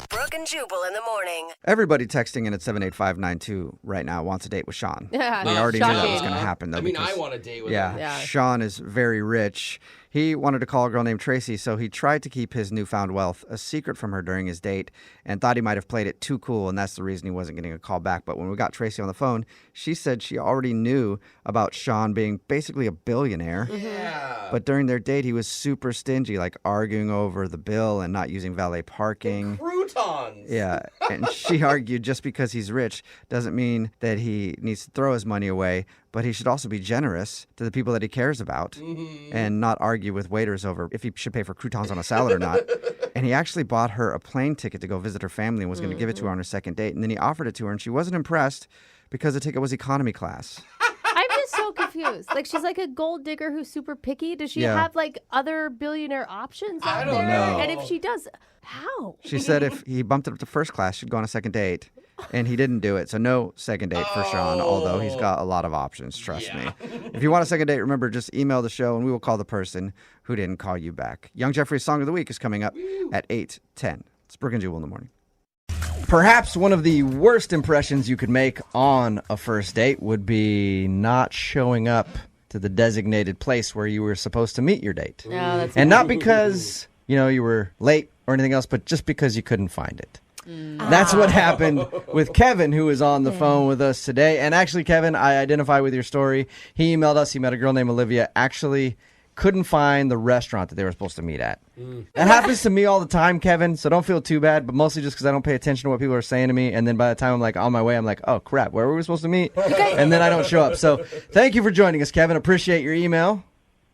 Brooke and Jubal in the morning. Everybody texting in at 78592 right now wants a date with Sean. Yeah, We already knew that was shocking. going to happen, though. I mean, I because- want a date with Yeah, him. Yeah. Sean is very rich. He wanted to call a girl named Tracy, so he tried to keep his newfound wealth a secret from her during his date and thought he might have played it too cool, and that's the reason he wasn't getting a call back. But when we got Tracy on the phone, she said she already knew about Sean being basically a billionaire. Yeah. But during their date, he was super stingy, like arguing over the bill and not using valet parking. Croutons. Yeah, and she argued just because he's rich doesn't mean that he needs to throw his money away, but he should also be generous to the people that he cares about and not argue with waiters over if he should pay for croutons on a salad or not. And he actually bought her a plane ticket to go visit her family and was going to give it to her on her second date. And then he offered it to her, and she wasn't impressed because the ticket was economy class. I'm just so confused. Like, she's like a gold digger who's super picky. Does she Yeah. have, like, other billionaire options out I don't there? know. And if she does, how? She said if he bumped it up to first class, she'd go on a second date. And he didn't do it, so no second date for Sean, although he's got a lot of options, trust me. If you want a second date, remember, just email the show and we will call the person who didn't call you back. Young Jeffrey's Song of the Week is coming up at 8:10. It's Brooke and Jubal in the morning. Perhaps one of the worst impressions you could make on a first date would be not showing up to the designated place where you were supposed to meet your date. No, that's And not because, you were late or anything else, but just because you couldn't find it. That's what happened with Kevin, who is on the phone with us today. And actually, Kevin, I identify with your story. He emailed us. He met a girl named Olivia. Actually, couldn't find the restaurant that they were supposed to meet at. That happens to me all the time, Kevin, so don't feel too bad, but mostly just because I don't pay attention to what people are saying to me. And then by the time I'm like on my way, I'm like, oh, crap, where were we supposed to meet? And then I don't show up. So thank you for joining us, Kevin. Appreciate your email.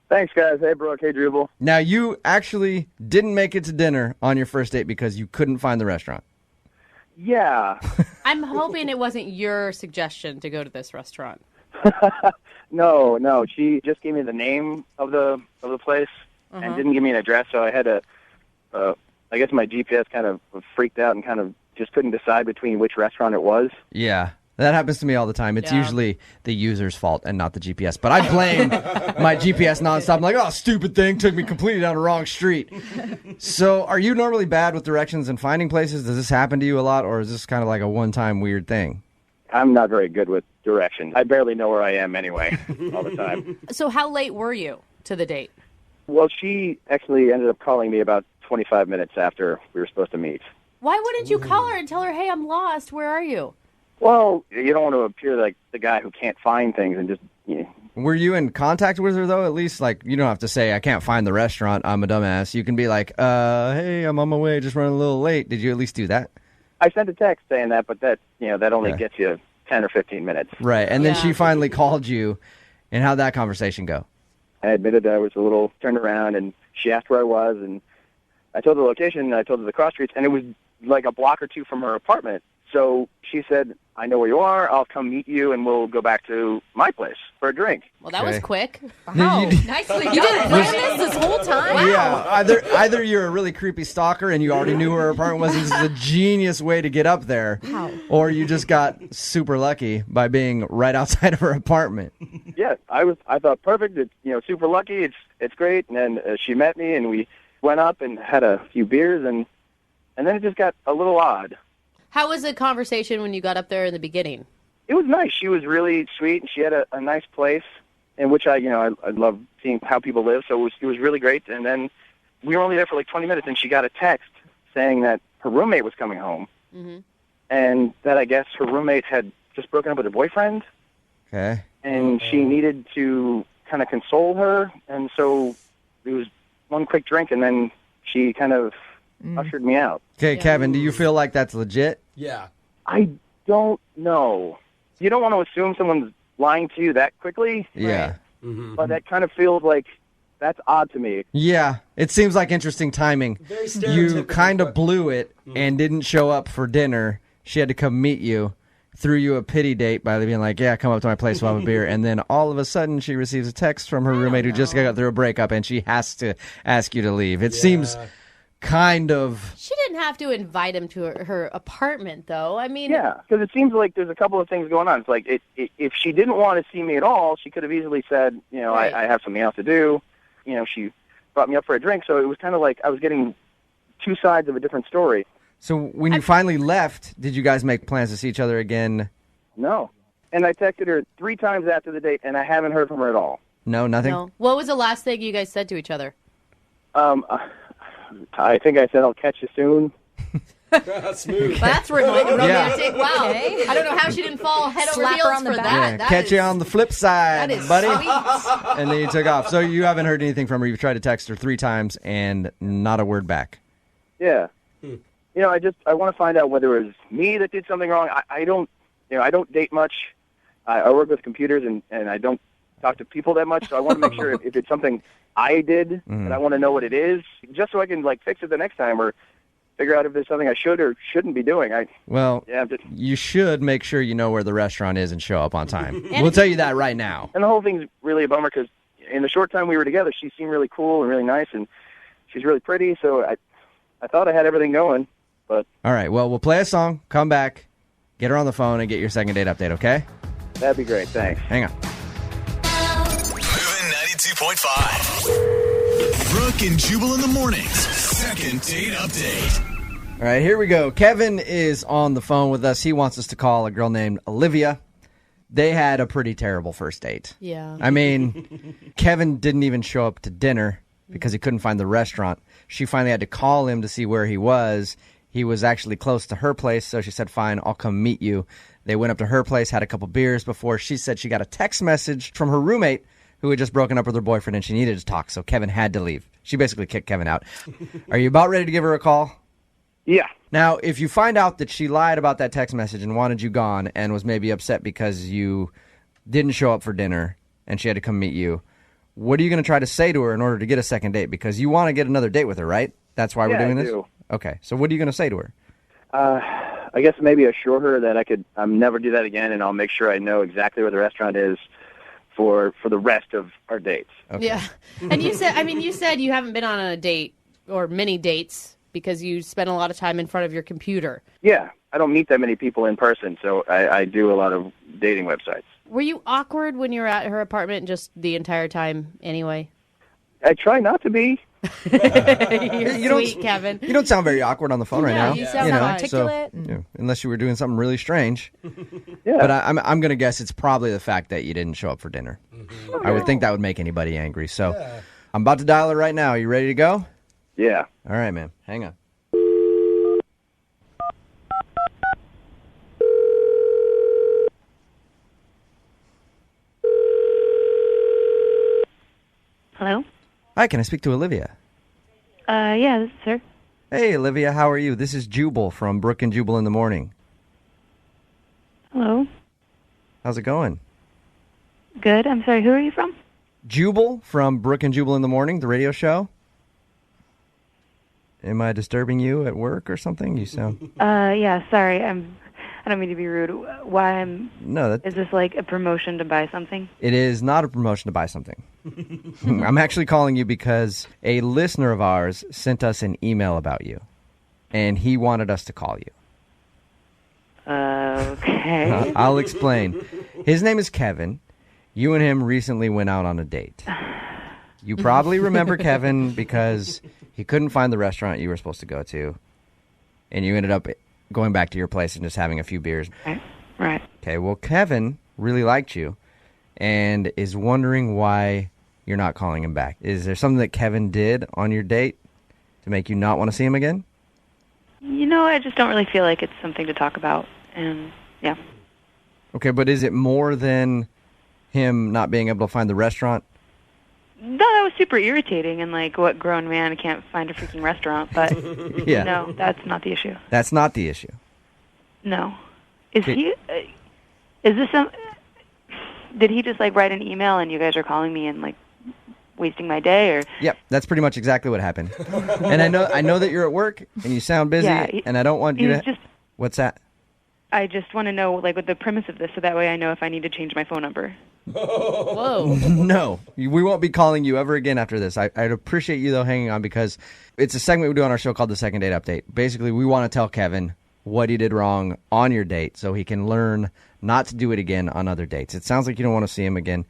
Thanks, guys. Hey, Brooke. Hey, Jubal. Now, you actually didn't make it to dinner on your first date because you couldn't find the restaurant. Yeah. I'm hoping it wasn't your suggestion to go to this restaurant. No. She just gave me the name of the place and didn't give me an address, so I had to. I guess my GPS kind of freaked out and kind of just couldn't decide between which restaurant it was. Yeah, That happens to me all the time. It's Yeah. usually the user's fault and not the GPS. But I blame my GPS nonstop. I'm like, oh, stupid thing, took me completely down the wrong street. So are you normally bad with directions and finding places? Does this happen to you a lot, or is this kind of like a one-time weird thing? I'm not very good with directions. I barely know where I am anyway, all the time. So how late were you to the date? Well, she actually ended up calling me about 25 minutes after we were supposed to meet. Why wouldn't you call her and tell her, hey, I'm lost. Where are you? Well, you don't want to appear like the guy who can't find things and just, Were you in contact with her, though? At least, like, you don't have to say, I can't find the restaurant, I'm a dumbass. You can be like, hey, I'm on my way, just running a little late. Did you at least do that? I sent a text saying that, but that, that only gets you 10 or 15 minutes. Right, and then she finally called you, and how'd that conversation go? I admitted I was a little turned around, and she asked where I was, and I told her the location, and I told her the cross streets, and it was like a block or two from her apartment. So she said, I know where you are. I'll come meet you, and we'll go back to my place for a drink. Well, that was quick. Wow, Nicely done. You didn't plan this whole time? Wow. Yeah, either you're a really creepy stalker and you already knew where her apartment was, and this is a genius way to get up there, or you just got super lucky by being right outside of her apartment. Yeah, I thought perfect. It's super lucky. It's great. And then she met me, and we went up and had a few beers, and then it just got a little odd. How was the conversation when you got up there in the beginning? It was nice. She was really sweet, and she had a nice place in which I love seeing how people live. So it was really great. And then we were only there for like 20 minutes, and she got a text saying that her roommate was coming home, and that I guess her roommate had just broken up with her boyfriend. Okay. And she needed to kind of console her, and so it was one quick drink, and then she kind of ushered me out. Okay, Kevin, do you feel like that's legit? Yeah. I don't know. You don't want to assume someone's lying to you that quickly. Yeah. But that kind of feels like that's odd to me. Yeah, it seems like interesting timing. Very You stereotypical, kind of but- blew it and didn't show up for dinner. She had to come meet you, threw you a pity date by being like, yeah, come up to my place, we'll have a beer. And then all of a sudden she receives a text from her roommate who just got through a breakup, and she has to ask you to leave. It seems kind of... She didn't have to invite him to her apartment, though. I mean... Yeah, because it seems like there's a couple of things going on. It's like if she didn't want to see me at all, she could have easily said, Right. I have something else to do. She brought me up for a drink, so it was kind of like I was getting two sides of a different story. So when you finally left, did you guys make plans to see each other again? No. And I texted her 3 times after the date, and I haven't heard from her at all. No, nothing? No. What was the last thing you guys said to each other? I think I said I'll catch you soon. Smooth. That's romantic. Yeah. Wow. Okay. I don't know how she didn't fall head over Slap her heels on the for back. that. Yeah, That catch is- you on the flip side, that is buddy. sweet. And then you took off. So you haven't heard anything from her. You've tried to text her 3 times and not a word back. Yeah. I want to find out whether it was me that did something wrong. I don't date much. I work with computers, and I don't talk to people that much, so I want to make sure if it's something I did, and I want to know what it is, just so I can fix it the next time, or figure out if there's something I should or shouldn't be doing. You should make sure you know where the restaurant is and show up on time. We'll tell you that right now. And the whole thing's really a bummer because in the short time we were together, she seemed really cool and really nice, and she's really pretty, so I thought I had everything going, but... All right, well, we'll play a song, come back, get her on the phone, and get your second date update, okay? That'd be great, thanks. Hang on. Moving 92.5. Brooke and Jubal in the mornings. Second date update. All right, here we go. Kevin is on the phone with us. He wants us to call a girl named Olivia. They had a pretty terrible first date. Yeah. I mean, Kevin didn't even show up to dinner because he couldn't find the restaurant. She finally had to call him to see where he was. He was actually close to her place, so she said, fine, I'll come meet you. They went up to her place, had a couple beers before she said she got a text message from her roommate who had just broken up with her boyfriend, and she needed to talk, so Kevin had to leave. She basically kicked Kevin out. Are you about ready to give her a call? Yeah. Now, if you find out that she lied about that text message and wanted you gone and was maybe upset because you didn't show up for dinner and she had to come meet you, what are you going to try to say to her in order to get a second date? Because you want to get another date with her, right? That's why we're doing this? Do. Okay, so what are you going to say to her? I guess maybe assure her that I'll never do that again, and I'll make sure I know exactly where the restaurant is for the rest of our dates. Okay. Yeah. And you said you haven't been on a date or many dates because you spent a lot of time in front of your computer. Yeah. I don't meet that many people in person, so I do a lot of dating websites. Were you awkward when you were at her apartment just the entire time anyway? I try not to be. You're sweet, Kevin. You don't sound very awkward on the phone right now. You sound articulate. So, unless you were doing something really strange. Yeah. But I'm going to guess it's probably the fact that you didn't show up for dinner. I would think that would make anybody angry. So I'm about to dial her right now. Are you ready to go? Yeah. All right, man. Hang on. Hello? Hi, can I speak to Olivia? Yeah, this is her. Hey, Olivia, how are you? This is Jubal from Brooke and Jubal in the Morning. Hello? How's it going? Good. I'm sorry, who are you from? Jubal from Brooke and Jubal in the Morning, the radio show. Am I disturbing you at work or something? You sound... Yeah, sorry. I don't mean to be rude. No, Is this like a promotion to buy something? It is not a promotion to buy something. I'm actually calling you because a listener of ours sent us an email about you, and he wanted us to call you. Okay. I'll explain. His name is Kevin. You and him recently went out on a date. You probably remember Kevin because he couldn't find the restaurant you were supposed to go to, and you ended up going back to your place and just having a few beers. Right. Okay, well, Kevin really liked you and is wondering why you're not calling him back. Is there something that Kevin did on your date to make you not want to see him again? I just don't really feel like it's something to talk about. And, yeah. Okay, but is it more than him not being able to find the restaurant? No, that was super irritating, and like, what grown man can't find a freaking restaurant? But Yeah. no, that's not the issue. That's not the issue. No, is he? Is this some? Did he just like write an email, and you guys are calling me and like wasting my day, or? Yep, that's pretty much exactly what happened. And I know that you're at work and you sound busy, Yeah, and I don't want you to. just- What's that? I just want to know like what the premise of this, so that way I know if I need to change my phone number. Whoa. No, we won't be calling you ever again after this. I'd appreciate you, though, hanging on because it's a segment we do on our show called the Second Date Update. Basically, we want to tell Kevin what he did wrong on your date so he can learn not to do it again on other dates. It sounds like you don't want to see him again.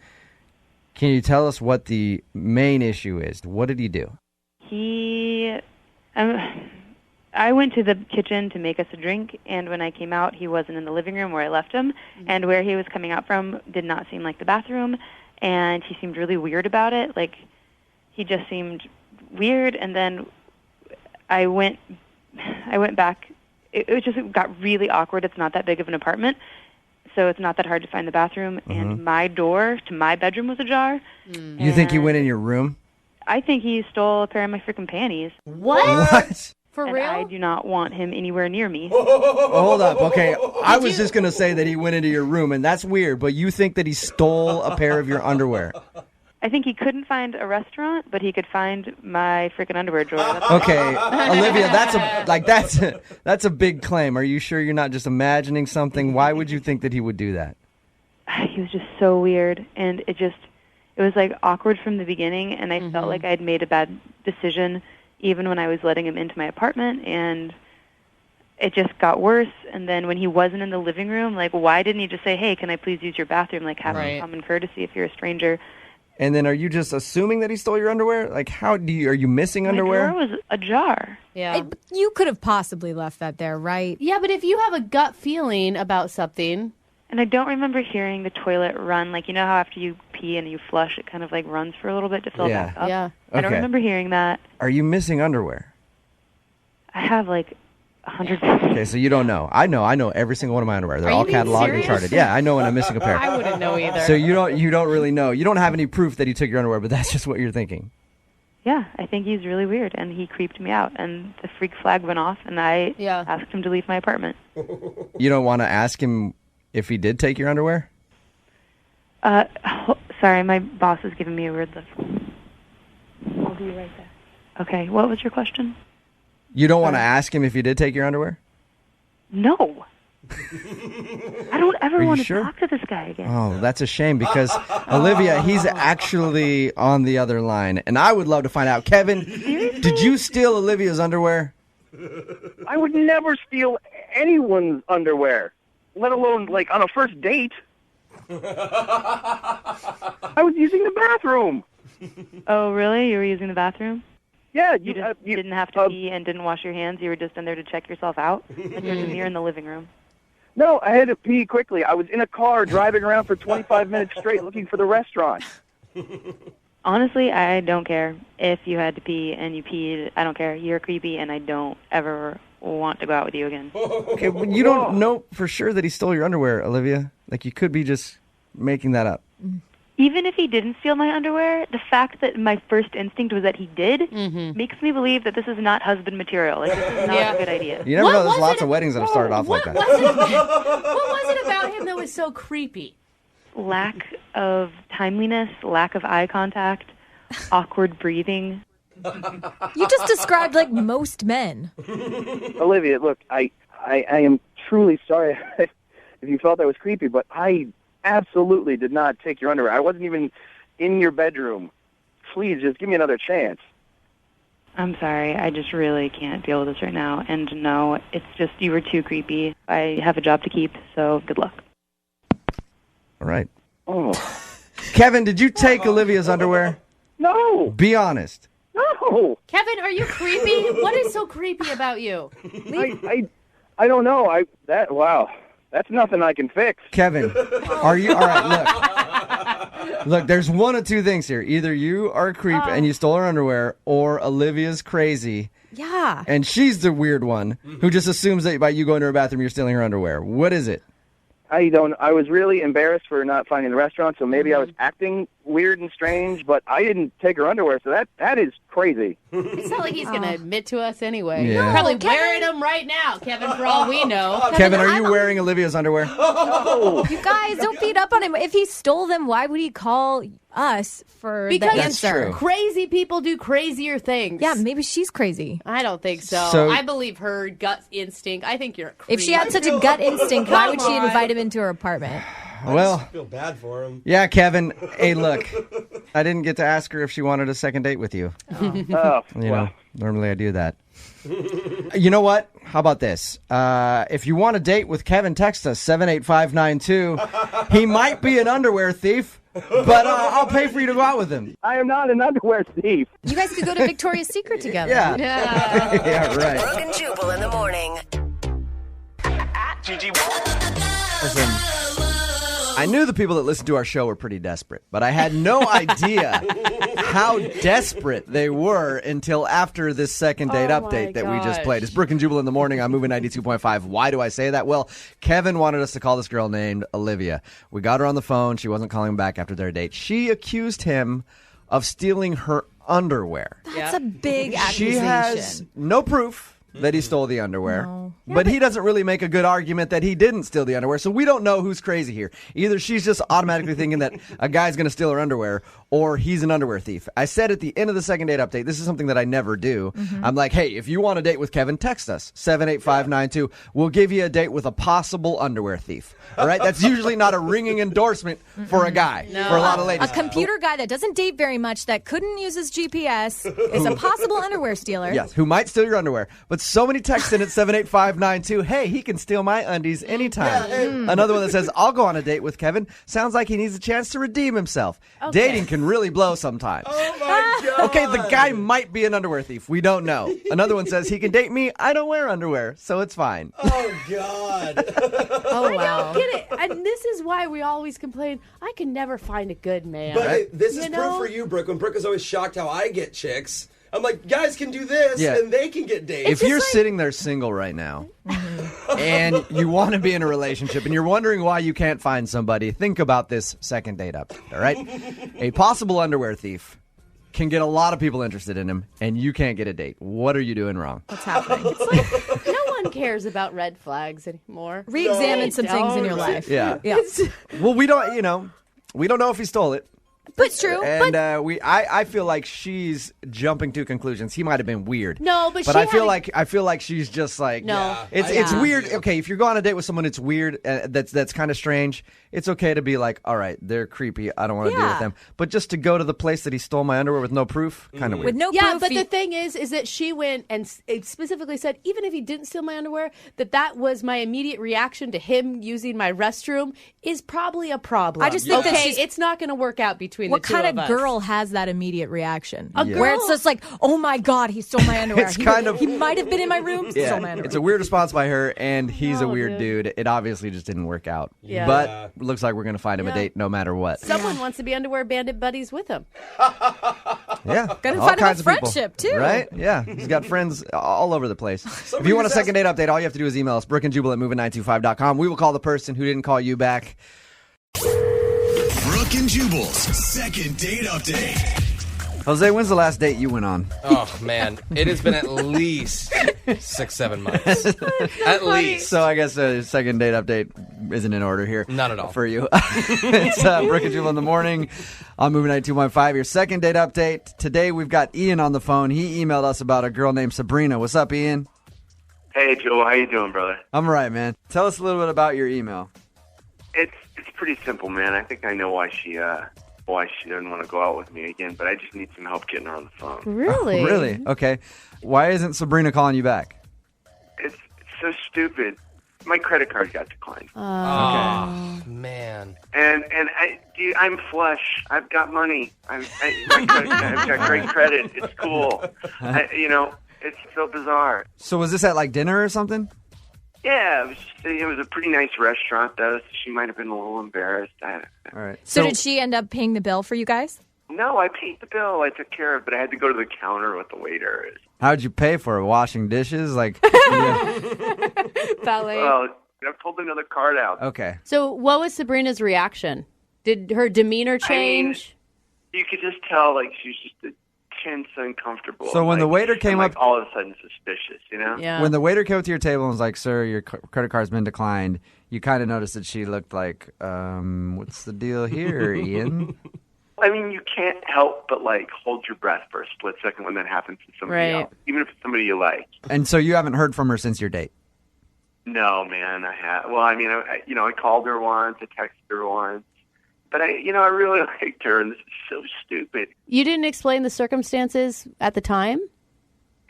Can you tell us what the main issue is? What did he do? I went to the kitchen to make us a drink, and when I came out, he wasn't in the living room where I left him, and where he was coming out from did not seem like the bathroom, and he seemed really weird about it. Like, he just seemed weird, and then I went back. It just got really awkward. It's not that big of an apartment, so it's not that hard to find the bathroom, and my door to my bedroom was ajar. You think he went in your room? I think he stole a pair of my freaking panties. What? For and real? I do not want him anywhere near me. Hold up. Okay, I was just going to say that he went into your room, and that's weird, but you think that he stole a pair of your underwear. I think he couldn't find a restaurant, but he could find my freaking underwear drawer. Okay, Olivia, that's a big claim. Are you sure you're not just imagining something? Why would you think that he would do that? He was just so weird, and it was like awkward from the beginning, and I felt like I'd made a bad decision even when I was letting him into my apartment, and it just got worse. And then when he wasn't in the living room, like, why didn't he just say, hey, can I please use your bathroom? Like, have some common courtesy if you're a stranger. And then are you just assuming that he stole your underwear? Like, are you missing underwear? My drawer was ajar. Yeah. You could have possibly left that there, right? Yeah, but if you have a gut feeling about something... And I don't remember hearing the toilet run. Like, you know how after you pee and you flush, it kind of like runs for a little bit to fill back up? Yeah. I don't Okay. remember hearing that. Are you missing underwear? I have like 100. Okay, so you don't know. I know every single one of my underwear. They're Are all you being cataloged and serious? charted. Yeah, I know when I'm missing a pair. I wouldn't know either. So you don't really know. You don't have any proof that he took your underwear, but that's just what you're thinking. Yeah, I think he's really weird, and he creeped me out, and the freak flag went off, and I asked him to leave my apartment. You don't want to ask him if he did take your underwear? Sorry, my boss is giving me a weird look. I'll be right back. Okay, what was your question? You don't want to ask him if he did take your underwear? No. I don't ever Are you want to sure? talk to this guy again. Oh, that's a shame because, Olivia, he's actually on the other line, and I would love to find out. Kevin, did you steal Olivia's underwear? I would never steal anyone's underwear, let alone like on a first date. I was using the bathroom. Oh, really? You were using the bathroom? Yeah, You didn't have to pee and didn't wash your hands. You were just in there to check yourself out. And there's a mirror in the living room. No, I had to pee quickly. I was in a car driving around for 25 minutes straight looking for the restaurant. Honestly, I don't care if you had to pee and you peed. I don't care. You're creepy, and I don't ever want to go out with you again. Okay, well, you don't know for sure that he stole your underwear, Olivia. Like, you could be just making that up. Even if he didn't steal my underwear, the fact that my first instinct was that he did makes me believe that this is not husband material. Like, this is not a good idea. You never know. There's lots of weddings that have started off like that. What was it about him that was so creepy? Lack of timeliness, lack of eye contact, awkward breathing. You just described like most men. Olivia, look, I am truly sorry if you felt that was creepy, but I absolutely did not take your underwear. I wasn't even in your bedroom. Please, just give me another chance. I'm sorry. I just really can't deal with this right now. And no, it's just you were too creepy. I have a job to keep, so good luck. All right. Oh. Kevin, did you take Olivia's underwear? No. Be honest. No. Kevin, are you creepy? What is so creepy about you? I don't know. Wow. That's nothing I can fix. Kevin, are you all right? Look, there's one of two things here. Either you are a creep and you stole her underwear, or Olivia's crazy. Yeah. And she's the weird one who just assumes that by you going to her bathroom, you're stealing her underwear. What is it? I was really embarrassed for not finding the restaurant, so maybe I was acting weird and strange, but I didn't take her underwear, so that is crazy. It's not like he's going to admit to us anyway. Yeah. You're probably No, wearing them right now, Kevin, for all we know. Kevin, are you wearing Olivia's underwear? You guys, don't beat up on him. If he stole them, why would he call us for Because the answer? crazy people do crazier things. Yeah, maybe she's crazy. I don't think so. So- I believe her gut instinct. I think you're a creep. If she had such a gut instinct, why would she invite him into her apartment? Well, I feel bad for him. yeah, Kevin. Hey, look, I didn't get to ask her if she wanted a second date with you. Oh, You know, normally I do that. You know what? How about this? If you want a date with Kevin, text us 78592. He might be an underwear thief, but I'll pay for you to go out with him. I am not an underwear thief. You guys could go to Victoria's Secret together. Yeah. Yeah, right. Brooke and Jubal in the morning. Listen, I knew the people that listened to our show were pretty desperate, but I had no idea how desperate they were until after this second date update that we just played. It's Brooke and Jubal in the morning. I'm moving 92.5. Why do I say that? Well, Kevin wanted us to call this girl named Olivia. We got her on the phone. She wasn't calling him back after their date. She accused him of stealing her underwear. That's a big accusation. She has no proof that he stole the underwear. But he doesn't really make a good argument that he didn't steal the underwear, so we don't know who's crazy here. Either she's just automatically thinking that a guy's going to steal her underwear, or he's an underwear thief. I said at the end of the second date update, this is something that I never do. I'm like, hey, if you want a date with Kevin, text us, 78592. We'll give you a date with a possible underwear thief. All right? That's usually not a ringing endorsement for a guy, for a lot of ladies. A computer guy that doesn't date very much, that couldn't use his GPS, is a possible underwear stealer. Yes, who might steal your underwear. But so many texts in at 78592. Hey, he can steal my undies anytime. Another one that says, I'll go on a date with Kevin. Sounds like he needs a chance to redeem himself. Dating can really blow sometimes. Oh my God. Okay, the guy might be an underwear thief. We don't know. Another one says, he can date me. I don't wear underwear, so it's fine. Oh, God. Oh, wow. I don't get it. And this is why we always complain, I can never find a good man. But hey, this is You proof know? for you, Brooke. When Brooke is always shocked how I get chicks. I'm like, guys can do this, Yeah. and they can get dates. If you're sitting there single right now and you want to be in a relationship and you're wondering why you can't find somebody, think about this second date up. All right? A possible underwear thief can get a lot of people interested in him, and you can't get a date. What are you doing wrong? What's happening? No one cares about red flags anymore. Re-examine some things in your life. Yeah. Yeah. Well, we don't know if he stole it. But it's true. And I feel like she's jumping to conclusions. He might have been weird. No, but I feel like she's just like No. It's weird. Okay, if you're going on a date with someone, it's weird. That's kind of strange. It's okay to be like, all right, they're creepy. I don't want to deal with them. But just to go to the place that he stole my underwear with no proof, kind of weird. With no Yeah, proof. but the thing is that she went and specifically said, even if he didn't steal my underwear, that was my immediate reaction to him using my restroom is probably a problem. I just think that it's not going to work out between what the two of kind us. of girl has that immediate reaction? A Where it's girl- just like, oh my God, he stole my underwear. It's kind of- He might have been in my room, stole my underwear. It's a weird response by her, and he's a weird dude. It obviously just didn't work out. Yeah. But looks like we're going to find him a date no matter what. Someone wants to be underwear bandit buddies with him. Yeah. Gotta all find him a kinds of people. friendship, too. Right? Yeah. He's got friends all over the place. If you want a second date update, all you have to do is email us, brookandjubal@moving925.com. We will call the person who didn't call you back. Brooke and Jubal's second date update. Jose, when's the last date you went on? Oh, man. It has been at least 6-7 months. At least. So I guess a second date update isn't in order here. Not at all. For you. It's Brooke and Jubal in the morning on Moving 92.5. Your second date update. Today we've got Ian on the phone. He emailed us about a girl named Sabrina. What's up, Ian? Hey, Joel. How you doing, brother? I'm all right, man. Tell us a little bit about your email. It's pretty simple, man. I think I know why she doesn't want to go out with me again, but I just need some help getting her on the phone. Really? Really? Okay. Why isn't Sabrina calling you back? It's so stupid. My credit card got declined. Oh, man. And I'm flush. I've got money. I've got great credit. It's cool. It's so bizarre. So was this at like dinner or something? Yeah, it was a pretty nice restaurant, though, so she might have been a little embarrassed. All right. So did she end up paying the bill for you guys? No, I paid the bill. I took care of it, but I had to go to the counter with the waiter. How'd you pay for it? Washing dishes? Like, Ballet. Well, I pulled another card out. Okay. So what was Sabrina's reaction? Did her demeanor change? You could just tell, like, she was just tense, uncomfortable. So when the waiter came up, up, all of a sudden suspicious, you know? Yeah. when the waiter came up to your table and was like, "Sir, your credit card's been declined," you kind of noticed that she looked like, "What's the deal here, Ian?" I mean, you can't help but, like, hold your breath for a split second when that happens to somebody Right. else, even if it's somebody you like. And so you haven't heard from her since your date. No, man, I have. Well, I mean, I called her once, I texted her once, but I really liked her, and this is so stupid. You didn't explain the circumstances at the time?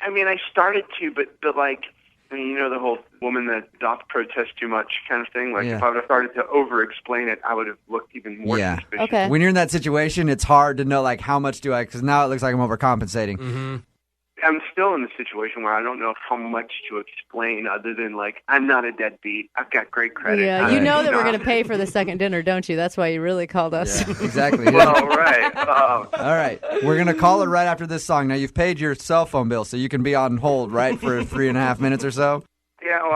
I mean, I started to, but like, I mean, the whole woman that doth protest too much kind of thing. Like, Yeah. if I would have started to over-explain it, I would have looked even more suspicious. Okay. When you're in that situation, it's hard to know, like, how much do I, because now it looks like I'm overcompensating. Mm-hmm. I'm still in the situation where I don't know how much to explain other than, like, I'm not a deadbeat. I've got great credit. Yeah, I'm you know that not- we're going to pay for the second dinner, don't you? That's why you really called us. Exactly. Yeah. Well, right. All right. We're going to call her right after this song. Now, you've paid your cell phone bill, so you can be on hold, right, for 3.5 minutes or so? Yeah, well,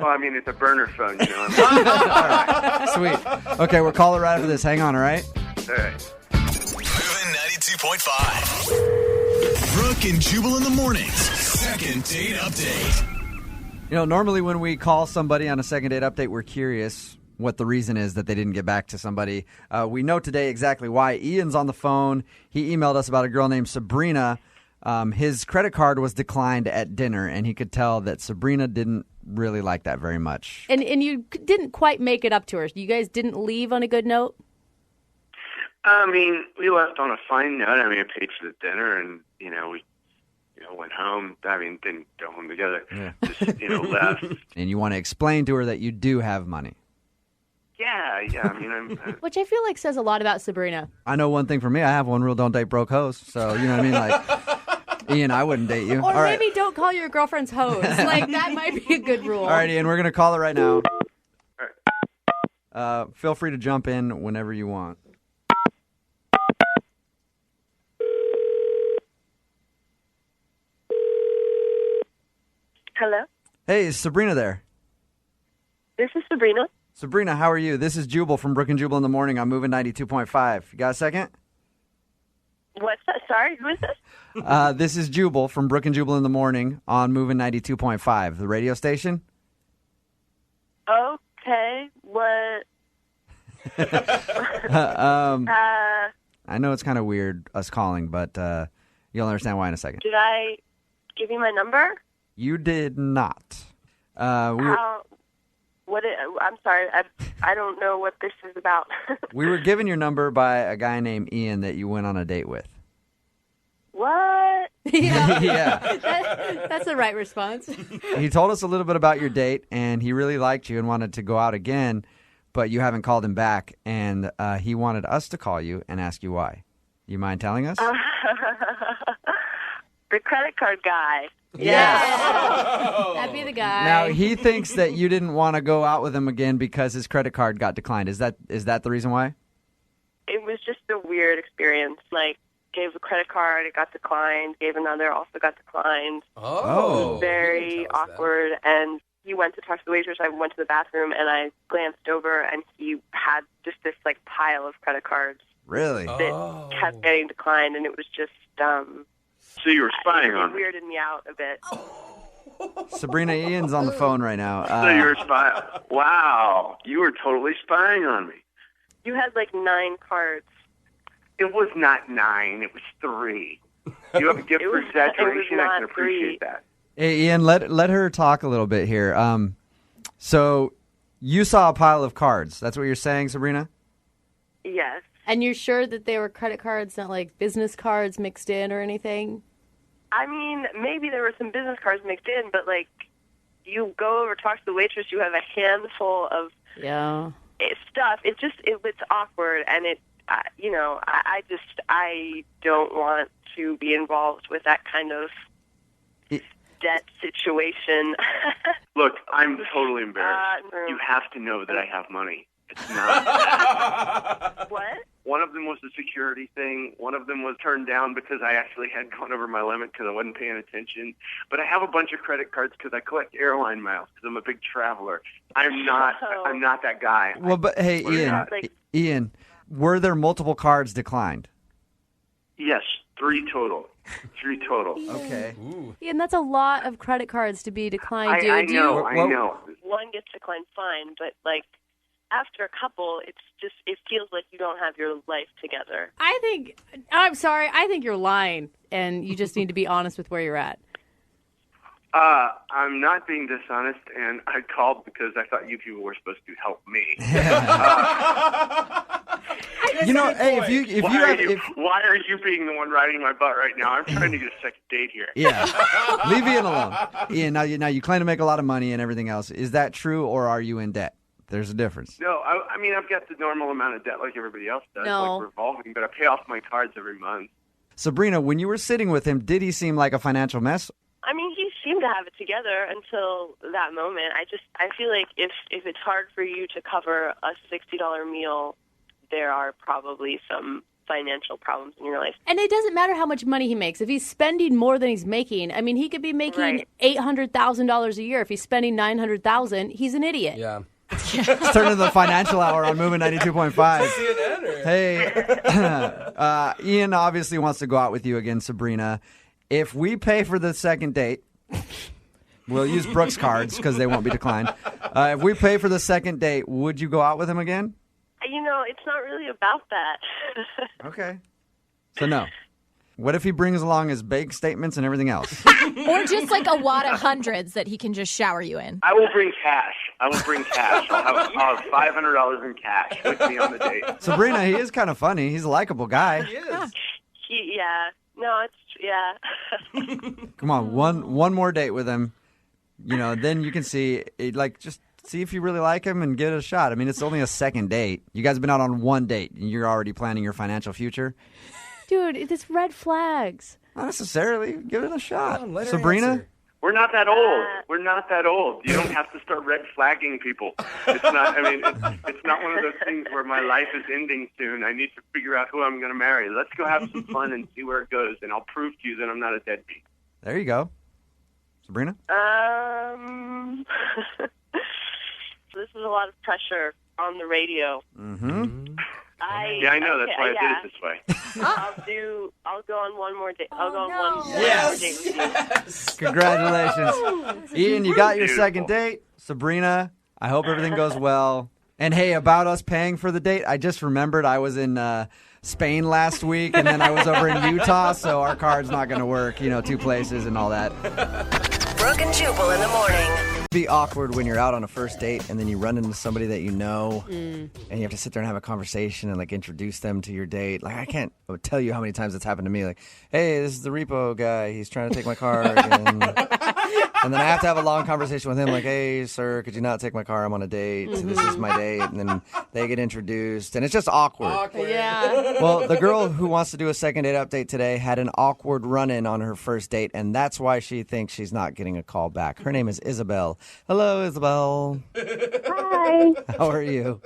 I mean, it's a burner phone, you know. Sweet. Okay, we'll call her right after this. Hang on, all right? All right. Moving 92.5. Brooke and Jubal in the mornings. Second date update. Normally when we call somebody on a second date update, we're curious what the reason is that they didn't get back to somebody. We know today exactly why. Ian's on the phone. He emailed us about a girl named Sabrina. His credit card was declined at dinner, and he could tell that Sabrina didn't really like that very much. And you didn't quite make it up to her. You guys didn't leave on a good note? I mean, we left on a fine note. I mean, I paid for the dinner, and, we went home. I mean, didn't go home together. Yeah. Just, left. And you want to explain to her that you do have money. Yeah. I mean, I'm... Which I feel like says a lot about Sabrina. I know one thing for me. I have one rule: don't date broke hoes. So, you know what I mean? Like, Ian, I wouldn't date you. Or All right. maybe don't call your girlfriend's hose. Like, that might be a good rule. All right, Ian, we're going to call her right now. Feel free to jump in whenever you want. Hello, Hey, is Sabrina there? this is Sabrina. Sabrina, how are you? This is Jubal from Brooke and Jubal in the morning. I'm moving 92.5. You got a second? What's that? Sorry, who is this? This is Jubal from Brooke and Jubal in the morning on moving 92.5, the radio station. Okay, what? Um, I know it's kind of weird us calling, but you'll understand why in a second. Did I give you my number? You did not. I'm sorry. I don't know what this is about. We were given your number by a guy named Ian that you went on a date with. What? Yeah. That's the right response. He told us a little bit about your date, and he really liked you and wanted to go out again, but you haven't called him back, and he wanted us to call you and ask you why. You mind telling us? The credit card guy. Yeah. That'd be the guy. Now, he thinks that you didn't want to go out with him again because his credit card got declined. Is that the reason why? It was just a weird experience. Like, gave a credit card, it got declined. Gave another, also got declined. Oh. It was very awkward. And he went to talk to the waitress. I went to the bathroom, and I glanced over, and he had just this, like, pile of credit cards. Really? That kept getting declined, and it was just... So you were spying on me. It weirded me out a bit. Sabrina, Ian's on the phone right now. So you were spying. Wow. You were totally spying on me. You had like 9 cards. It was not 9. It was 3. You have a gift for exaggeration. I can appreciate that. Hey, Ian, let her talk a little bit here. So you saw a pile of cards. That's what you're saying, Sabrina? Yes. And you're sure that they were credit cards, not like business cards mixed in or anything? I mean, maybe there were some business cards mixed in, but like, you go over, talk to the waitress, you have a handful of stuff. It's awkward, and I don't want to be involved with that kind of debt situation. Look, I'm totally embarrassed. You have to know that I have money. It's not. What? One of them was the security thing. One of them was turned down because I actually had gone over my limit because I wasn't paying attention. But I have a bunch of credit cards because I collect airline miles because I'm a big traveler. I'm not that guy. Well, but hey, Ian, were there multiple cards declined? Yes, 3 total. 3 total. Okay. Ian, that's a lot of credit cards to be declined, dude. I know. One gets declined fine, but like, after a couple, it feels like you don't have your life together. I'm sorry, I think you're lying, and you just need to be honest with where you're at. I'm not being dishonest, and I called because I thought you people were supposed to help me. Why are you being the one riding my butt right now? I'm trying to get a second date here. Yeah. Leave Ian alone. Ian, now you claim to make a lot of money and everything else. Is that true, or are you in debt? There's a difference. No, I mean, I've got the normal amount of debt like everybody else does, like revolving, but I pay off my cards every month. Sabrina, when you were sitting with him, did he seem like a financial mess? I mean, he seemed to have it together until that moment. I feel like if it's hard for you to cover a $60 meal, there are probably some financial problems in your life. And it doesn't matter how much money he makes. If he's spending more than he's making, I mean, he could be making $800,000 a year. If he's spending $900,000, he's an idiot. Yeah. Let's turn to the financial hour on Moving 92.5. Hey, Ian obviously wants to go out with you again, Sabrina. If we pay for the second date, we'll use Brooke's cards because they won't be declined. If we pay for the second date, would you go out with him again? It's not really about that. Okay. So no. What if he brings along his bank statements and everything else? Or just like a wad of hundreds that he can just shower you in. I will bring cash. I'll have $500 in cash with me on the date. Sabrina, he is kind of funny. He's a likable guy. He is. Come on, one more date with him. Then you can see, just see if you really like him and give it a shot. I mean, it's only a second date. You guys have been out on one date, and you're already planning your financial future. Dude, it's red flags. Not necessarily. Give it a shot. Come on, Sabrina? We're not that old. We're not that old. You don't have to start red flagging people. It's not. I mean, it's not one of those things where my life is ending soon. I need to figure out who I'm going to marry. Let's go have some fun and see where it goes, and I'll prove to you that I'm not a deadbeat. There you go. Sabrina? This is a lot of pressure on the radio. Mm-hmm. I know. That's why I did it this way. I'll go on one more date. I'll go on one more date with you. Yes. Congratulations. Ian, you got your second date. Sabrina, I hope everything goes well. And hey, about us paying for the date, I just remembered I was in Spain last week, and then I was over in Utah, so our card's not going to work, 2 places and all that. Brooke and Jubal in the morning. It'd be awkward when you're out on a first date and then you run into somebody that you know and you have to sit there and have a conversation and like introduce them to your date. Like I would tell you how many times it's happened to me. Like, hey, this is the repo guy. He's trying to take my car again. And then I have to have a long conversation with him like, hey, sir, could you not take my car? I'm on a date. This is my date. And then they get introduced and it's just awkward. Yeah. Well, the girl who wants to do a second date update today had an awkward run-in on her first date, and that's why she thinks she's not getting a call back. Her name is Isabel. Hello, Isabel. Hi. How are you?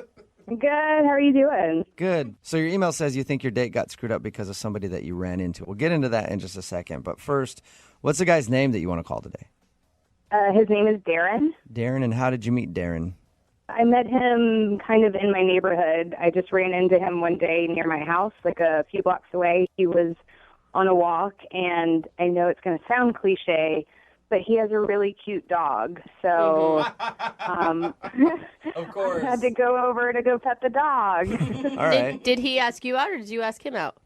Good. How are you doing? Good. So your email says you think your date got screwed up because of somebody that you ran into. We'll get into that in just a second. But first, what's the guy's name that you want to call today? His name is Darren. Darren, and how did you meet Darren? I met him kind of in my neighborhood. I just ran into him one day near my house, like a few blocks away. He was on a walk, and I know it's going to sound cliche, but he has a really cute dog. So of course. I had to go over to go pet the dog. All right. Did he ask you out, or did you ask him out?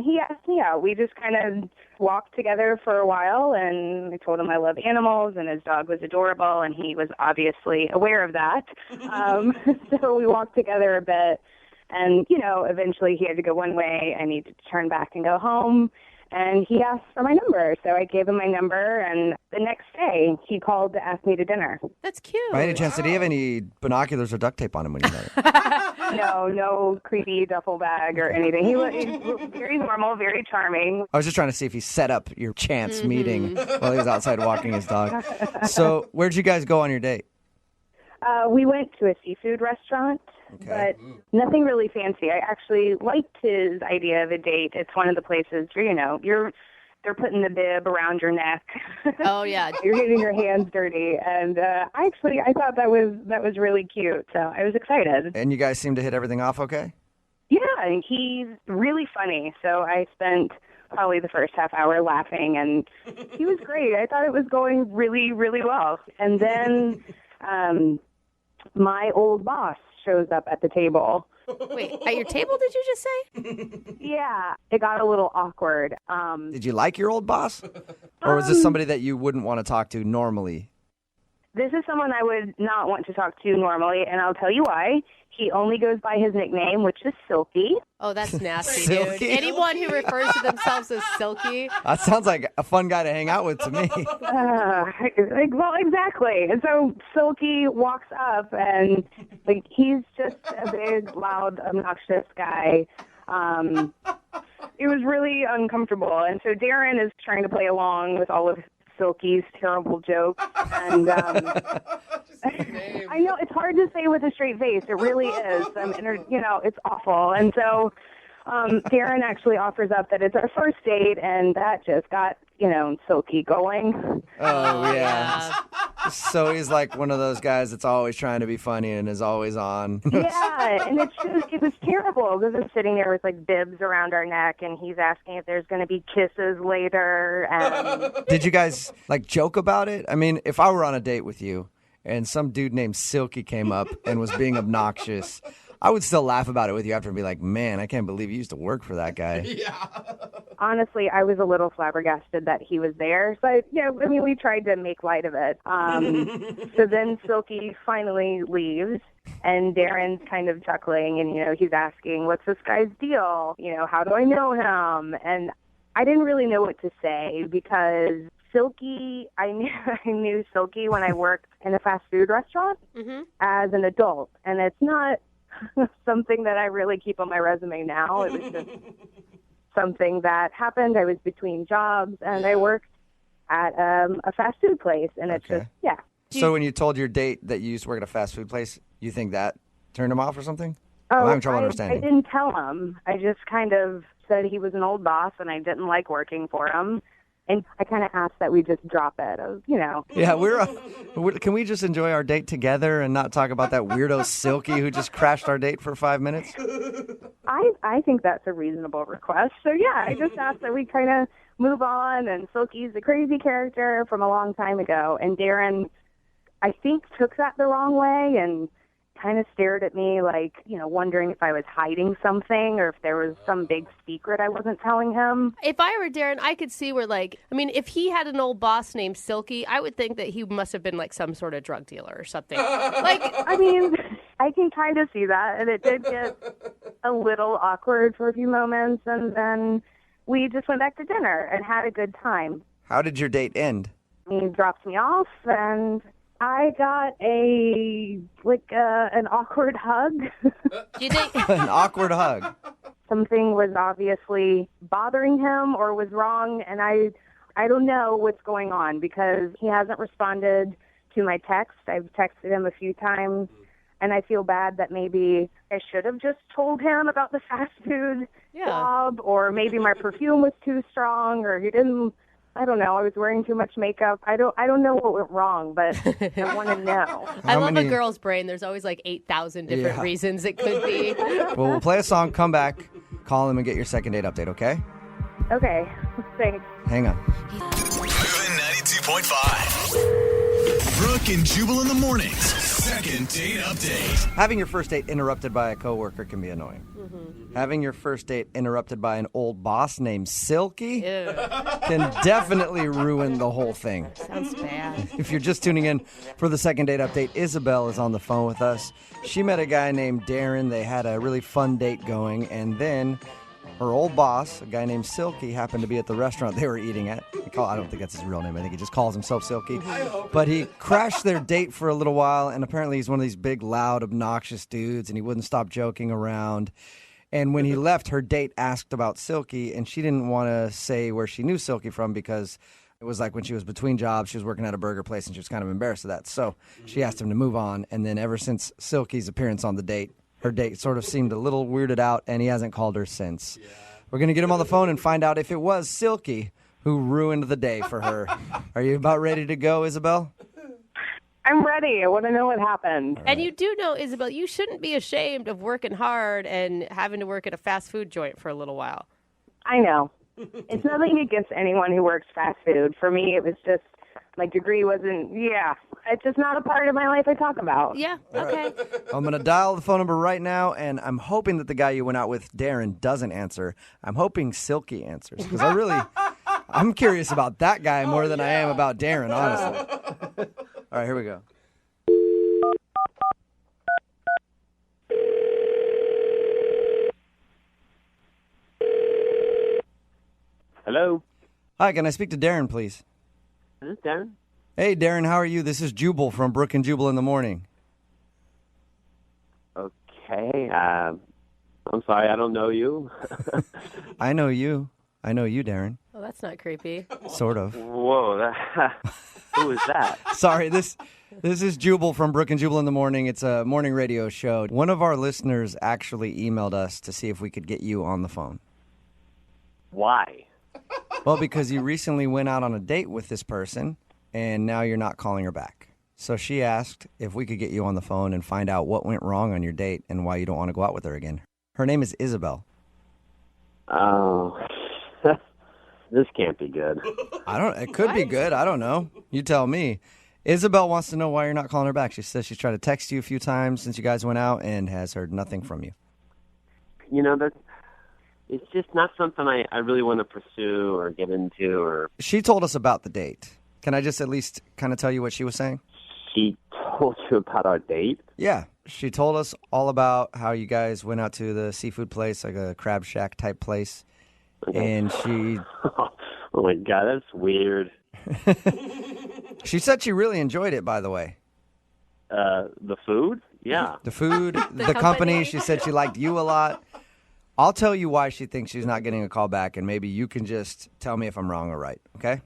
He asked me out. We just kind of walked together for a while, and I told him I love animals, and his dog was adorable, and he was obviously aware of that. So we walked together a bit, and, eventually he had to go one way. I needed to turn back and go home, and he asked for my number. So I gave him my number, and the next day he called to ask me to dinner. That's cute. By any chance, did he have any binoculars or duct tape on him when you met him? No creepy duffel bag or anything. He was very normal, very charming. I was just trying to see if he set up your chance meeting while he was outside walking his dog. So where'd you guys go on your date? We went to a seafood restaurant, but nothing really fancy. I actually liked his idea of a date. It's one of the places where, they're putting the bib around your neck. Oh, yeah. You're getting your hands dirty. And I thought that was really cute. So I was excited. And you guys seem to hit everything off okay? Yeah, and he's really funny. So I spent probably the first half hour laughing, and he was great. I thought it was going really, really well. And then my old boss shows up at the table. Wait, at your table, did you just say? Yeah, it got a little awkward. Did you like your old boss? Or was this somebody that you wouldn't want to talk to normally? This is someone I would not want to talk to normally, and I'll tell you why. He only goes by his nickname, which is Silky. Oh, that's nasty, Silky? dude. Anyone who refers to themselves as Silky. That sounds like a fun guy to hang out with to me. Well, exactly. And so Silky walks up, and he's just a big, loud, obnoxious guy. It was really uncomfortable, and so Darren is trying to play along with all of Silky's terrible jokes, and I know it's hard to say with a straight face. It really is. It's awful. And so Darren actually offers up that it's our first date, and that just got Silky going. Oh, yeah. So he's like one of those guys that's always trying to be funny and is always on. Yeah, and it was terrible because I'm sitting there with bibs around our neck, and he's asking if there's going to be kisses later. And Did you guys joke about it? I mean, if I were on a date with you and some dude named Silky came up and was being obnoxious, I would still laugh about it with you after and be like, man, I can't believe you used to work for that guy. Yeah. Honestly, I was a little flabbergasted that he was there. But, we tried to make light of it. So then Silky finally leaves, and Darren's kind of chuckling, and, he's asking, what's this guy's deal? How do I know him? And I didn't really know what to say because Silky, I knew Silky when I worked in a fast food restaurant as an adult. And it's not something that I really keep on my resume now. It was just something that happened. I was between jobs, and I worked at a fast food place, and it's just, yeah. So when you told your date that you used to work at a fast food place, you think that turned him off or something? Oh, I'm having trouble understanding. I didn't tell him. I just kind of said he was an old boss, and I didn't like working for him. And I kind of asked that we just drop it. Yeah, can we just enjoy our date together and not talk about that weirdo Silky who just crashed our date for 5 minutes? I think that's a reasonable request. So, yeah, I just asked that we kind of move on. And Silky's a crazy character from a long time ago. And Darren, I think, took that the wrong way and kind of stared at me like, wondering if I was hiding something or if there was some big secret I wasn't telling him. If I were Darren, I could see where, if he had an old boss named Silky, I would think that he must have been like some sort of drug dealer or something. I can kind of see that, and it did get a little awkward for a few moments, and then we just went back to dinner and had a good time. How did your date end? He dropped me off, and I got an awkward hug. An awkward hug. Something was obviously bothering him or was wrong, and I don't know what's going on because he hasn't responded to my text. I've texted him a few times, and I feel bad that maybe I should have just told him about the fast food job, or maybe my perfume was too strong, or he didn't. I don't know. I was wearing too much makeup. I don't know what went wrong, but I want to know. I love a girl's brain. There's always 8,000 different reasons it could be. Well, we'll play a song, come back, call him, and get your second date update, okay? Okay. Thanks. Hang on. Moving 92.5. Brooke and Jubal in the mornings. Second date update. Having your first date interrupted by a coworker can be annoying. Mm-hmm. Having your first date interrupted by an old boss named Silky can definitely ruin the whole thing. Sounds bad. If you're just tuning in for the second date update, Isabel is on the phone with us. She met a guy named Darren. They had a really fun date going, and then her old boss, a guy named Silky, happened to be at the restaurant they were eating at. I don't think that's his real name. I think he just calls himself Silky. But he crashed their date for a little while, and apparently he's one of these big, loud, obnoxious dudes, and he wouldn't stop joking around. And when he left, her date asked about Silky, and she didn't want to say where she knew Silky from because it was like when she was between jobs, she was working at a burger place, and she was kind of embarrassed of that. So she asked him to move on, and then ever since Silky's appearance on the date, her date sort of seemed a little weirded out, and he hasn't called her since. Yeah. We're going to get him on the phone and find out if it was Silky who ruined the day for her. Are you about ready to go, Isabel? I'm ready. I want to know what happened. Right. And you do know, Isabel, you shouldn't be ashamed of working hard and having to work at a fast food joint for a little while. I know. It's nothing against anyone who works fast food. For me, it was just my degree wasn't, it's just not a part of my life I talk about. Yeah, okay. I'm going to dial the phone number right now, and I'm hoping that the guy you went out with, Darren, doesn't answer. I'm hoping Silky answers, because I'm curious about that guy more than I am about Darren, honestly. All right, here we go. Hello? Hi, can I speak to Darren, please? Is this Darren? Hey, Darren, how are you? This is Jubal from Brooke and Jubal in the morning. Okay. I'm sorry, I don't know you. I know you. I know you, Darren. Oh, that's not creepy. Sort of. Whoa, who is that? Sorry, this is Jubal from Brooke and Jubal in the morning. It's a morning radio show. One of our listeners actually emailed us to see if we could get you on the phone. Why? Well, because you recently went out on a date with this person, and now you're not calling her back. So she asked if we could get you on the phone and find out what went wrong on your date and why you don't want to go out with her again. Her name is Isabel. Oh, this can't be good. It could be good. I don't know. You tell me. Isabel wants to know why you're not calling her back. She says she's tried to text you a few times since you guys went out and has heard nothing from you. It's just not something I really want to pursue or get into. She told us about the date. Can I just at least kind of tell you what she was saying? She told you about our date? Yeah. She told us all about how you guys went out to the seafood place, like a crab shack type place. Okay. And she... Oh, my God, that's weird. She said she really enjoyed it, by the way. The food? Yeah. The food, the company. She said she liked you a lot. I'll tell you why she thinks she's not getting a call back, and maybe you can just tell me if I'm wrong or right, okay?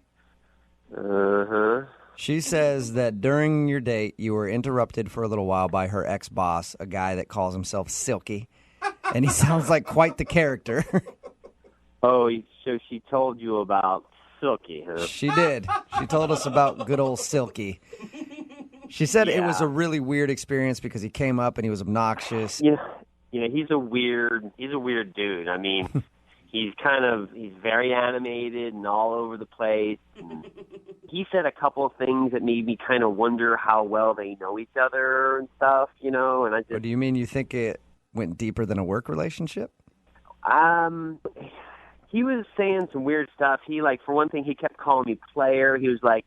Uh-huh. She says that during your date, you were interrupted for a little while by her ex-boss, a guy that calls himself Silky, and he sounds like quite the character. Oh, so she told you about Silky, huh? She did. She told us about good old Silky. She said it was a really weird experience because he came up and he was obnoxious. Yeah, he's a weird dude. I mean, he's very animated and all over the place. And he said a couple of things that made me kind of wonder how well they know each other and stuff, and I just... Or do you mean you think it went deeper than a work relationship? He was saying some weird stuff. He, for one thing, he kept calling me player. He was like,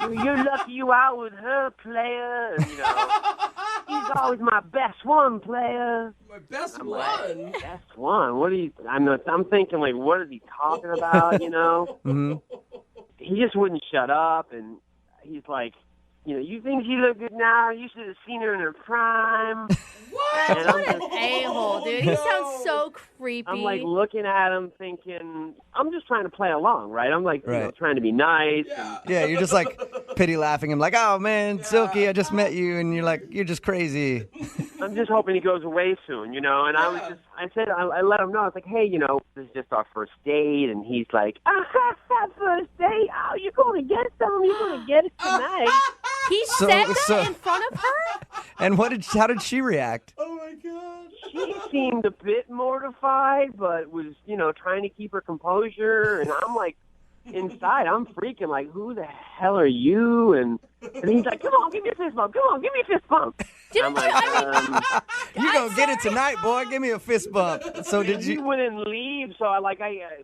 you're lucky you out with her, player. And, he's always my best one, player. My best one? Like, best one? What are you... I'm thinking, what is he talking about, Mm-hmm. He just wouldn't shut up, and he's like, you think she look good now? You should have seen her in her prime. What? What an a-hole, dude. He sounds so creepy. I'm looking at him thinking, I'm just trying to play along, right? I'm trying to be nice. Yeah, you're just pity laughing him oh man, Silky, I just met you and you're just crazy. I'm just hoping he goes away soon, and I let him know, I was like, hey, this is just our first date, and he's like, first date? Oh, you're going to get some, you're going to get it tonight. He said that in front of her? And how did she react? Oh my God. She seemed a bit mortified, but was, trying to keep her composure, and I'm inside, I'm freaking who the hell are you? And he's like, come on, give me a fist bump. Come on, give me a fist bump. I'm you gonna get it tonight, boy. Give me a fist bump. So did you? He wouldn't leave, so I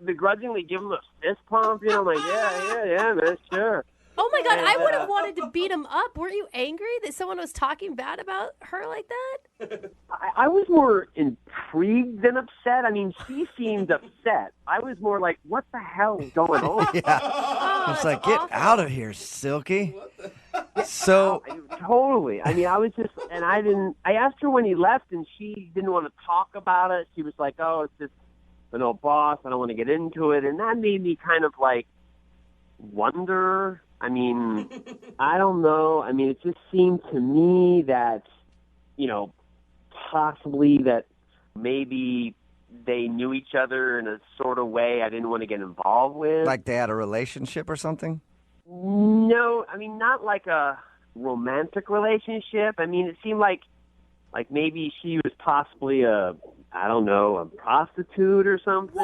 begrudgingly give him a fist pump. I'm like, yeah, man, sure. Oh my God, I would have wanted to beat him up. Weren't you angry that someone was talking bad about her like that? I was more intrigued than upset. I mean, she seemed upset. I was more like, what the hell is going on? It's get out of here, Silky. So totally. I mean, I was just, and I asked her when he left, and she didn't want to talk about it. She was like, oh, it's just an old boss. I don't want to get into it. And that made me kind of wonder. I mean, I don't know. I mean, it just seemed to me that, possibly that maybe they knew each other in a sort of way I didn't want to get involved with. Like they had a relationship or something? No, I mean, not like a romantic relationship. I mean, it seemed like maybe she was possibly a prostitute or something.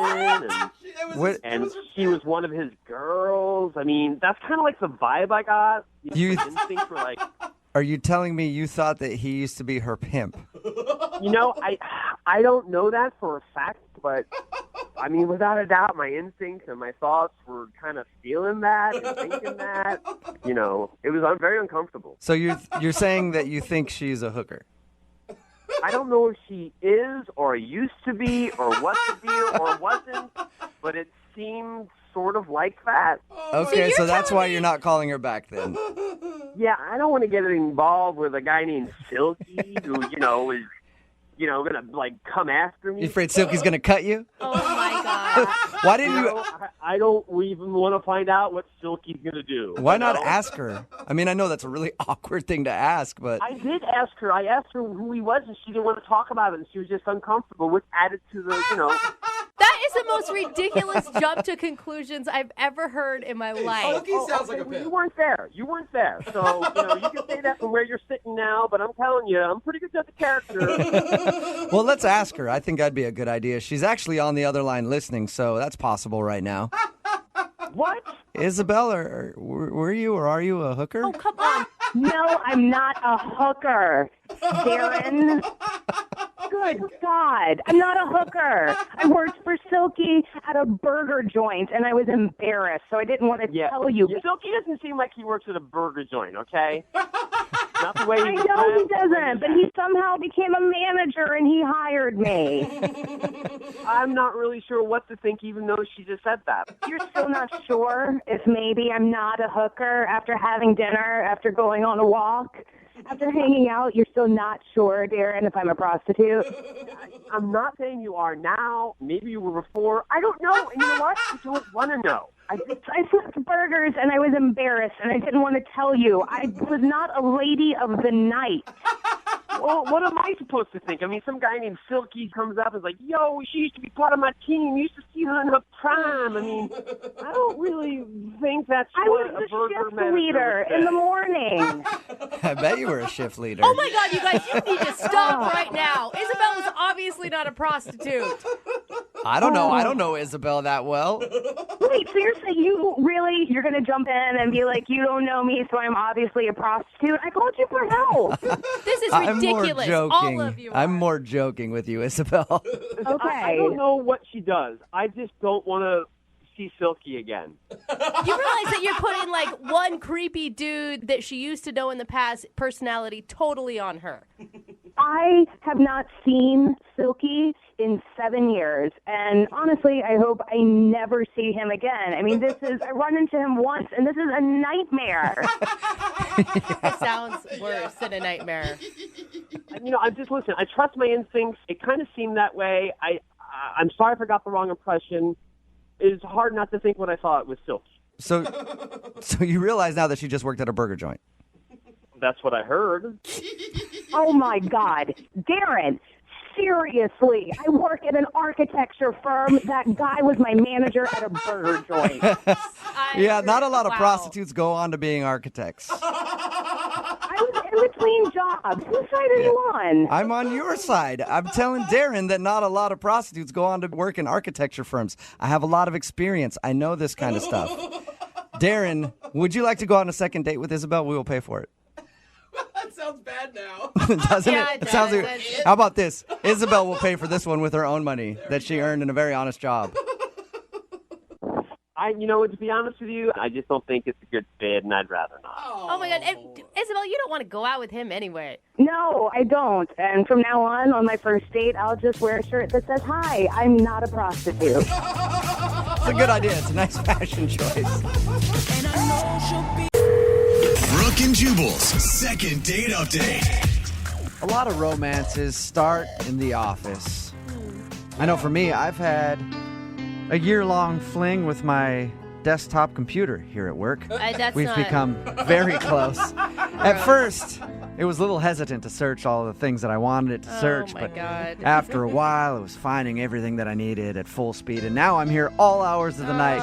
And she was one of his girls. I mean, that's kind of the vibe I got. Instincts were Are you telling me you thought that he used to be her pimp? I don't know that for a fact, but I mean, without a doubt, my instincts and my thoughts were kind of feeling that and thinking that. It was very uncomfortable. So you're saying that you think she's a hooker? I don't know if she is or used to be or what the deal or wasn't, but it seemed sort of like that. Okay, so that's why you're not calling her back then. Yeah, I don't want to get involved with a guy named Silky who, is, going to, come after me. You afraid Silky's going to cut you? Oh, my God. Why didn't you... I don't even want to find out what Silky's going to do. Why not ask her? I mean, I know that's a really awkward thing to ask, but... I did ask her. I asked her who he was, and she didn't want to talk about it, and she was just uncomfortable, which added to the, That is the most ridiculous jump to conclusions I've ever heard in my life. Silky sounds like a pimp. You weren't there. So, you can say that from where you're sitting now, but I'm telling you, I'm pretty good at the character. Well, let's ask her. I think that'd be a good idea. She's actually on the other line listening, so that's possible right now. What? Isabel, were you or are you a hooker? Oh, come on. No, I'm not a hooker, Darren. Good God. I'm not a hooker. I worked for Silky at a burger joint, and I was embarrassed, so I didn't want to tell you. Silky doesn't seem like he works at a burger joint, okay? Not the way I know he doesn't, but he somehow became a manager, and he hired me. I'm not really sure what to think, even though she just said that. You're still not sure if maybe I'm not a hooker after having dinner, after going on a walk? After hanging out, you're still not sure, Darren, if I'm a prostitute? I'm not saying you are now. Maybe you were before. I don't know. And you know what? I don't want to know. I flipped burgers, and I was embarrassed, and I didn't want to tell you. I was not a lady of the night. Well, what am I supposed to think? I mean, some guy named Silky comes up and is like, yo, she used to be part of my team. You used to see her in her prime. I mean, I don't really think that's what a burger manager leader in the morning. I bet you were a shift leader. Oh, my God, you guys, you need to stop right now. Isabel was obviously not a prostitute. I don't know. I don't know Isabel that well. Wait, so you're going to jump in and be like, you don't know me, so I'm obviously a prostitute? I called you for help. This is I'm ridiculous. more joking. All of you I'm more joking with you, Isabel. Okay. I don't know what she does. I just don't want to see Silky again. You realize that you're putting like one creepy dude that she used to know in the past personality totally on her. I have not seen Silky in 7 years, and honestly, I hope I never see him again. I mean, I run into him once, and this is a nightmare. It sounds worse than a nightmare. Listen, I trust my instincts. It kind of seemed that way. I'm sorry if I got the wrong impression. It's hard not to think what I thought with Silky. So you realize now that she just worked at a burger joint. That's what I heard. Oh, my God. Darren, seriously, I work at an architecture firm. That guy was my manager at a burger joint. Yeah, not a lot of prostitutes go on to being architects. I was in between jobs. Whose side are you on? I'm on your side. I'm telling Darren that not a lot of prostitutes go on to work in architecture firms. I have a lot of experience. I know this kind of stuff. Darren, would you like to go on a second date with Isabel? We will pay for it. That sounds bad now. Doesn't Yeah, it? it Sounds does. like, how about this? Isabel will pay for this one with her own money that she earned in a very honest job. To be honest with you, I just don't think it's a good fit, and I'd rather not. Oh my God. And, Isabel, you don't want to go out with him anyway. No, I don't. And from now on my first date, I'll just wear a shirt that says, "Hi, I'm not a prostitute." It's a good idea. It's a nice fashion choice. Brooke and Jubal's second date update. A lot of romances start in the office. I know for me, I've had a year-long fling with my desktop computer here at work. We've become very close. At first, it was a little hesitant to search all the things that I wanted it to search, but after a while, it was finding everything that I needed at full speed, and now I'm here all hours of the night,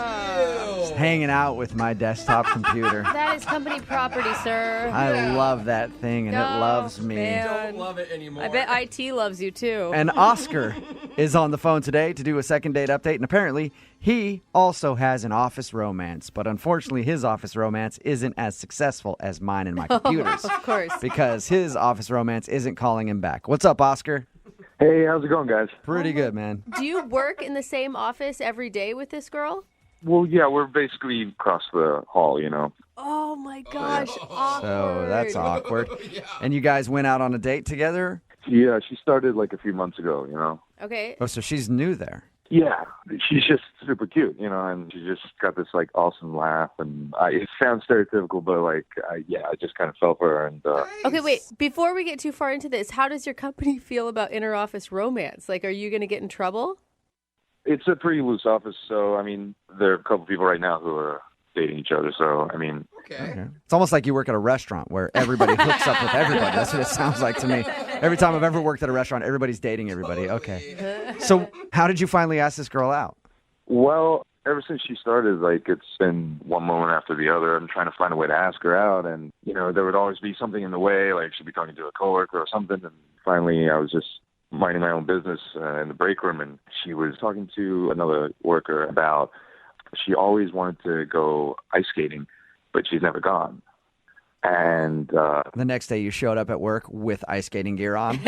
just hanging out with my desktop computer. That is company property, sir. I love that thing, and it loves me. Man. Don't love it anymore. I bet IT loves you too. And Oscar is on the phone today to do a second date update, and apparently he also has an office romance, but unfortunately his office romance isn't as successful as mine and my computers. Of course. Because his office romance isn't calling him back. What's up, Oscar? Hey, how's it going, guys? Pretty good, man. Do you work in the same office every day with this girl? Well, yeah, we're basically across the hall, Oh my gosh, awkward. So that's awkward. And you guys went out on a date together? Yeah, she started like a few months ago, Okay. Oh, so she's new there. Yeah, she's just super cute, and she just got this like awesome laugh, and it sounds stereotypical, but I just kind of fell for her. And Okay, wait. Before we get too far into this, how does your company feel about inter-office romance? Like, are you going to get in trouble? it's a pretty loose office, so there are a couple people right now who are dating each other. So Okay. It's almost like you work at a restaurant where everybody hooks up with everybody. That's what it sounds like to me. Every time I've ever worked at a restaurant, everybody's dating everybody. Okay. So how did you finally ask this girl out? Well, ever since she started, it's been one moment after the other. I'm trying to find a way to ask her out, and there would always be something in the way, like she'd be talking to a coworker or something. And finally, I was just minding my own business in the break room, and she was talking to another worker about she always wanted to go ice skating, but she's never gone. And the next day you showed up at work with ice skating gear on.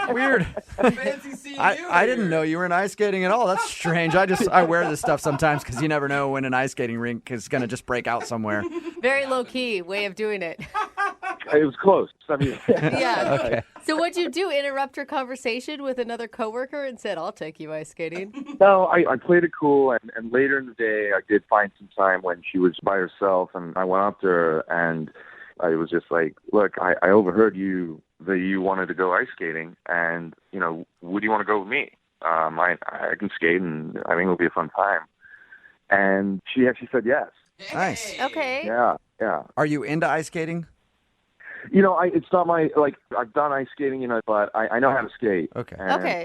Weird. Fancy seeing you I didn't know you were in ice skating at all. That's strange. I wear this stuff sometimes because you never know when an ice skating rink is going to just break out somewhere. Very low-key way of doing it. It was close. Yeah. Okay. So what'd you do? Interrupt her conversation with another coworker and said, I'll take you ice skating? No, I played it cool, and later in the day, I did find some time when she was by herself, and I went up to her, and I was just like, look, I overheard that you wanted to go ice skating, and, would you want to go with me? I can skate, and I think it'll be a fun time. And she actually said yes. Nice. Okay. Yeah. Are you into ice skating? It's not my, I've done ice skating, but I know how to skate. Okay. And, Okay.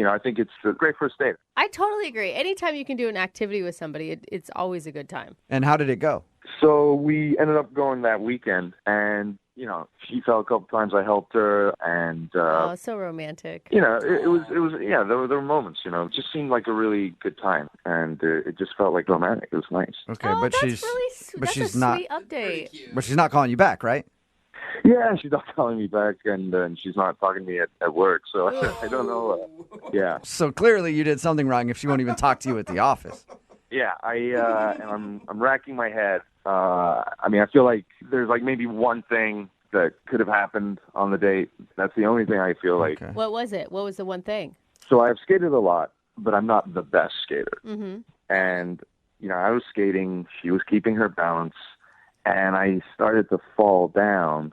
I think it's a great first date. I totally agree. Anytime you can do an activity with somebody, it's always a good time. And how did it go? So we ended up going that weekend, and, you know, she fell a couple times. I helped her, and Oh, so romantic. you know, it was yeah. There were moments, you know, it just seemed like a really good time, and it just felt like romantic. It was nice. Okay, but she's That's she's a not sweet update. but she's not calling you back, right? Yeah, she's not calling me back, and she's not talking to me at work, so I don't know. Yeah, So clearly you did something wrong if she won't even talk to you at the office. yeah. And I'm racking my head. I mean, I feel like there's like maybe one thing that could have happened on the date. That's the only thing I feel like. What was it? What was the one thing? So I've skated a lot, but I'm not the best skater. Mm-hmm. And, you know, I was skating, she was keeping her balance, and I started to fall down,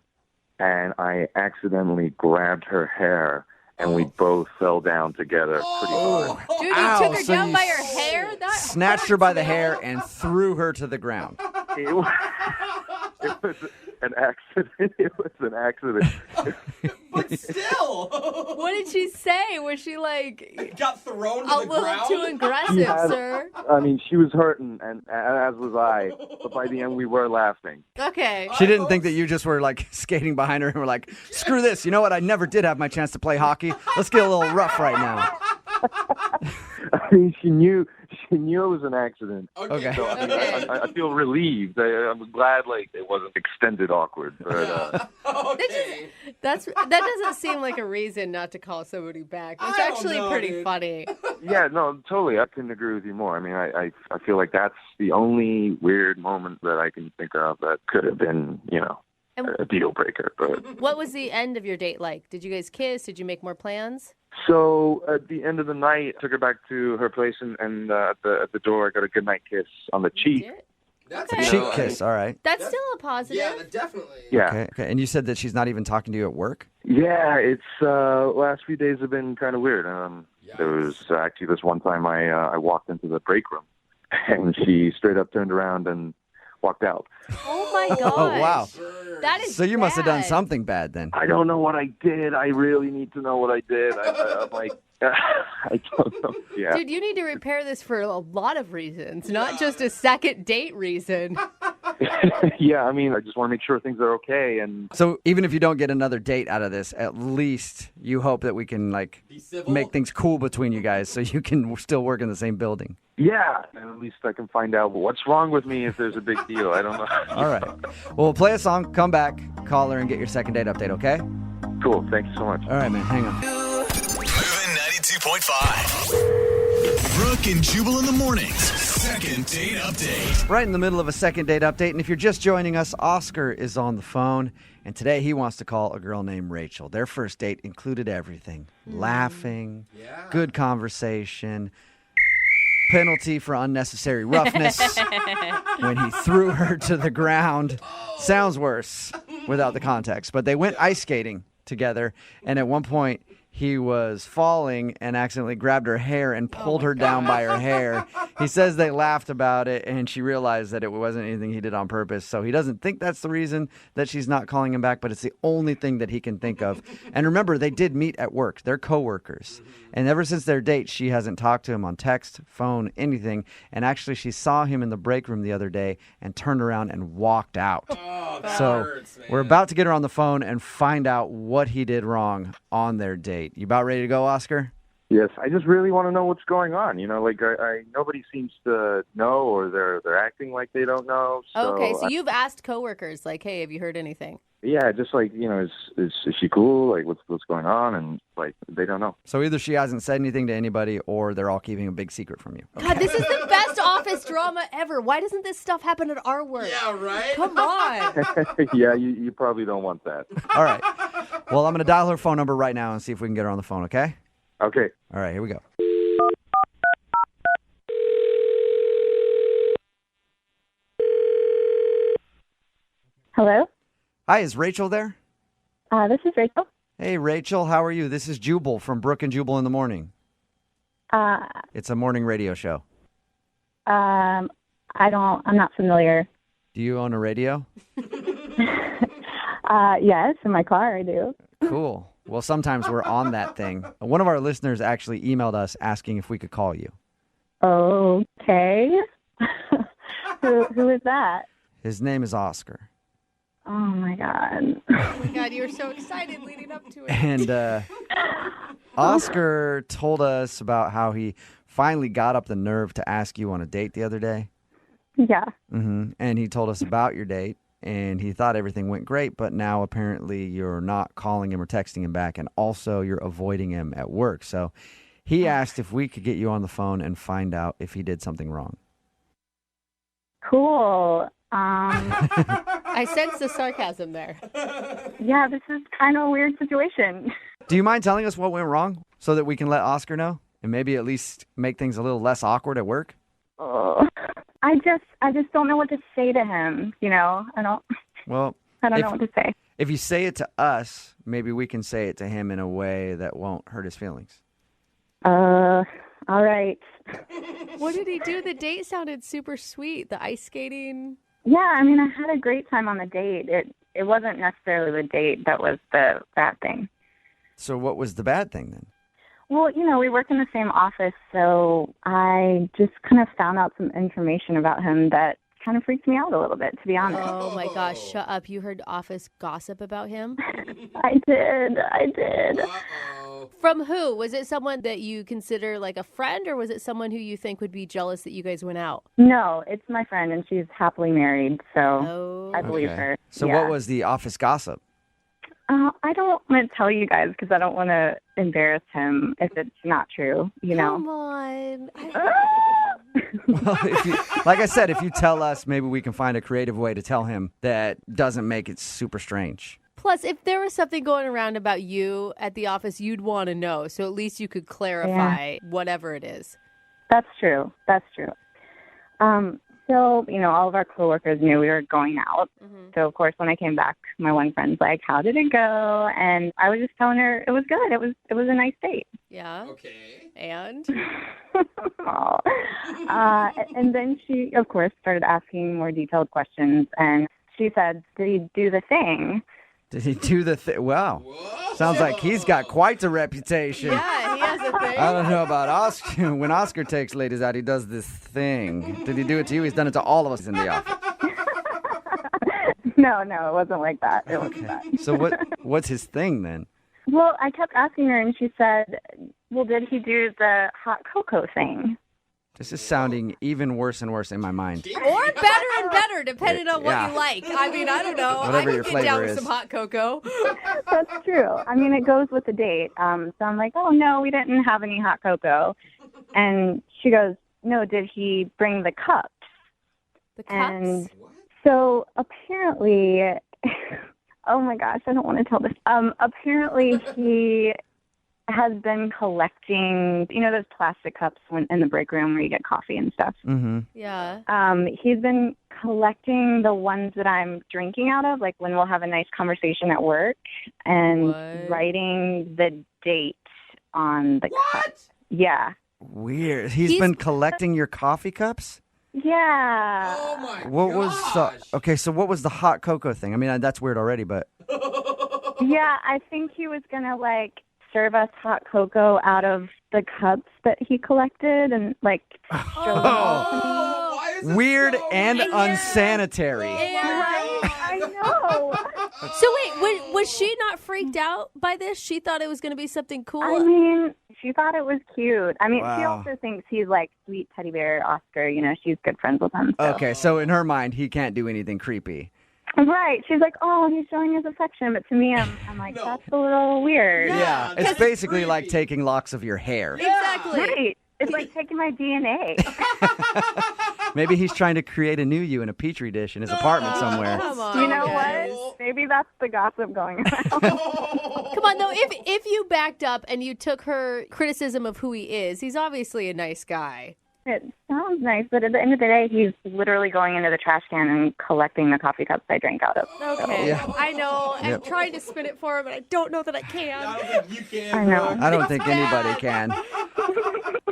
and I accidentally grabbed her hair, and we both fell down together pretty hard. Dude, you Ow, took her so down you by her hair? That Snatched her by the hair and threw her to the ground. It was an accident. It was an accident. But still, What did she say? Was she like got thrown to a the little ground? too aggressive, She had- sir? I mean, she was hurting, and as was I. But by the end, we were laughing. Okay. She didn't think that you just were like skating behind her and were like, screw this. You know what? I never did have my chance to play hockey. Let's get a little rough right now. I mean, she knew it was an accident. Okay. So, I, mean, I feel relieved. I'm glad, like, it wasn't extended awkward. But That doesn't seem like a reason not to call somebody back. It's actually pretty funny. yeah, no, totally. I couldn't agree with you more. I mean, I feel like that's the only weird moment that I can think of that could have been, you know, a deal breaker. But What was the end of your date like? Did you guys kiss? Did you make more plans? so at the end of the night, I took her back to her place, and at the door, I got a goodnight kiss on the cheek. That's A cheek kiss, all right. That's still a positive. Yeah, definitely. Yeah. Okay. And you said that she's not even talking to you at work? Yeah, it's last few days have been kind of weird. There was actually this one time I walked into the break room, and she straight up turned around and walked out. Oh my god. Oh, wow. That is So you must have done bad. something bad then. I don't know what I did. I really need to know what I did. I'm like, I don't know. Yeah. Dude, you need to repair this for a lot of reasons, not just a second date reason. Yeah, I mean, I just want to make sure things are okay. And So even if you don't get another date out of this, at least you hope that we can like make things cool between you guys so you can still work in the same building. yeah, and at least I can find out what's wrong with me if there's a big deal. I don't know. All right. Well, we'll play a song, come back, call her, and get your second date update, okay? Cool. Thank you so much. All right, man. Hang on. Moving 92.5. Brooke and Jubal in the mornings. Second date update. Right in the middle of a second date update, and if you're just joining us, Oscar is on the phone, and today he wants to call a girl named Rachel. Their first date included everything. Laughing, good conversation, penalty for unnecessary roughness when he threw her to the ground. Sounds worse without the context, but they went ice skating together, and at one point he was falling and accidentally grabbed her hair and pulled her down by her hair. He says they laughed about it, and she realized that it wasn't anything he did on purpose. So he doesn't think that's the reason that she's not calling him back, but it's the only thing that he can think of. And remember, they did meet at work. They're coworkers. And ever since their date, she hasn't talked to him on text, phone, anything. And actually, she saw him in the break room the other day and turned around and walked out. So we're about to get her on the phone and find out what he did wrong on their date. You about ready to go, Oscar? Yes, I just really want to know what's going on. You know, like I nobody seems to know, or they're acting like they don't know. So Okay, so you've asked coworkers, like, hey, have you heard anything? yeah, just like, you know, is she cool? Like, what's going on? And like, they don't know. So either she hasn't said anything to anybody, or they're all keeping a big secret from you. God, this is the best office drama ever. Why doesn't this stuff happen at our work? Yeah, right? Come on. Yeah, you probably don't want that. All right. Well, I'm going to dial her phone number right now and see if we can get her on the phone, okay? Okay. All right, here we go. Hello? Hi, is Rachel there? This is Rachel. Hey, Rachel, how are you? This is Jubal from Brooke and Jubal in the morning. It's a morning radio show. I'm not familiar. Do you own a radio? Yes, in my car I do. Cool. Well, sometimes we're on that thing. One of our listeners actually emailed us asking if we could call you. Okay. Who is that? His name is Oscar. Oh my God. Oh my God, you were so excited leading up to it. And Oscar told us about how he finally got up the nerve to ask you on a date the other day. Yeah. And he told us about your date, and he thought everything went great, but now apparently you're not calling him or texting him back, and also you're avoiding him at work. So he asked if we could get you on the phone and find out if he did something wrong. Cool. I sense the sarcasm there. Yeah, this is kind of a weird situation. Do you mind telling us what went wrong so that we can let Oscar know and maybe at least make things a little less awkward at work? Oh, I just don't know what to say to him. You know, I don't Well, know what to say. If you say it to us, maybe we can say it to him in a way that won't hurt his feelings. All right. What did he do? The date sounded super sweet. The ice skating. Yeah, I mean, I had a great time on the date. It wasn't necessarily the date that was the bad thing. So what was the bad thing then? Well, you know, we work in the same office, so I just kind of found out some information about him that kind of freaked me out a little bit, to be honest. Oh my gosh, shut up. You heard office gossip about him? I did. From who? Was it someone that you consider like a friend, or was it someone who you think would be jealous that you guys went out? No, it's my friend, and she's happily married, so I believe her. So Yeah. what was the office gossip? I don't want to tell you guys because I don't want to embarrass him if it's not true, you know? Come on. Well, like I said, if you tell us, maybe we can find a creative way to tell him that doesn't make it super strange. Plus, if there was something going around about you at the office, you'd want to know. So at least you could clarify whatever it is. That's true. So, you know, all of our coworkers knew we were going out. So, of course, when I came back, my one friend's like, "How did it go?" And I was just telling her it was good. It was a nice date. Yeah. Okay. And? And then she, of course, started asking more detailed questions. And she said, "Did he do the thing?" Did he do the thing? Wow. Sounds like he's got quite a reputation. Yeah, he has a thing. I don't know about Oscar. When Oscar takes ladies out, he does this thing. Did he do it to you? He's done it to all of us in the office. No, it wasn't like that. It wasn't that. So what's his thing then? Well, I kept asking her, and she said, "Well, did he do the hot cocoa thing?" This is sounding even worse and worse in my mind. Or better and better, depending on what you like. I mean, I don't know. Whatever I your can get down flavor with is. some hot cocoa. That's true. I mean, it goes with the date. So I'm like, "Oh, no, we didn't have any hot cocoa." And she goes, "No, did he bring the cups?" The cups? And so apparently, oh my gosh, I don't want to tell this. Apparently he has been collecting, you know, those plastic cups in the break room where you get coffee and stuff. Mm-hmm. Yeah. He's been collecting the ones that I'm drinking out of, like when we'll have a nice conversation at work, and writing the date on the cups. Yeah. Weird. He's been collecting your coffee cups? Yeah. Oh my What was so what was the hot cocoa thing? I mean, that's weird already, but Yeah, I think he was going to, like, serve us hot cocoa out of the cups that he collected and, like, show them. weird and unsanitary. I know. So wait, was she not freaked out by this? She thought it was going to be something cool? I mean, she thought it was cute. I mean, she Wow. also thinks he's like sweet teddy bear Oscar. You know, she's good friends with him. So. Okay, so in her mind, he can't do anything creepy. Right. She's like, "Oh, he's showing his affection." But to me, I'm like, that's a little weird. Yeah, it's basically like taking locks of your hair. Exactly. Right. It's like taking my DNA. Maybe he's trying to create a new you in a petri dish in his apartment somewhere. Come on, You know guys. what? Maybe that's the gossip going around. Come on, though. If you backed up and you took her criticism of who he is, he's obviously a nice guy. It sounds nice, but at the end of the day, he's literally going into the trash can and collecting the coffee cups I drank out of. Okay, Yeah. I know. I'm Yep. trying to spin it for him, but I don't know that I can. I don't think you can. I know. I don't think anybody can.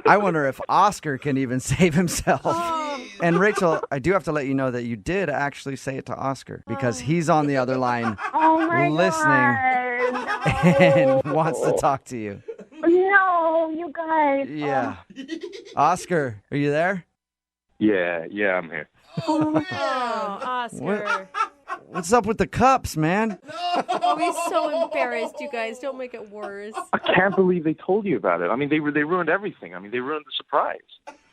I wonder if Oscar can even save himself. And Rachel, I do have to let you know that you did actually say it to Oscar because he's on the other line Oh my listening God. and wants to talk to you. No, you guys. Yeah. Oscar, are you there? Yeah, I'm here. Oh, Oscar. What's up with the cups, man? Oh, he's so embarrassed, you guys. Don't make it worse. I can't believe they told you about it. I mean, they ruined everything. I mean, they ruined the surprise.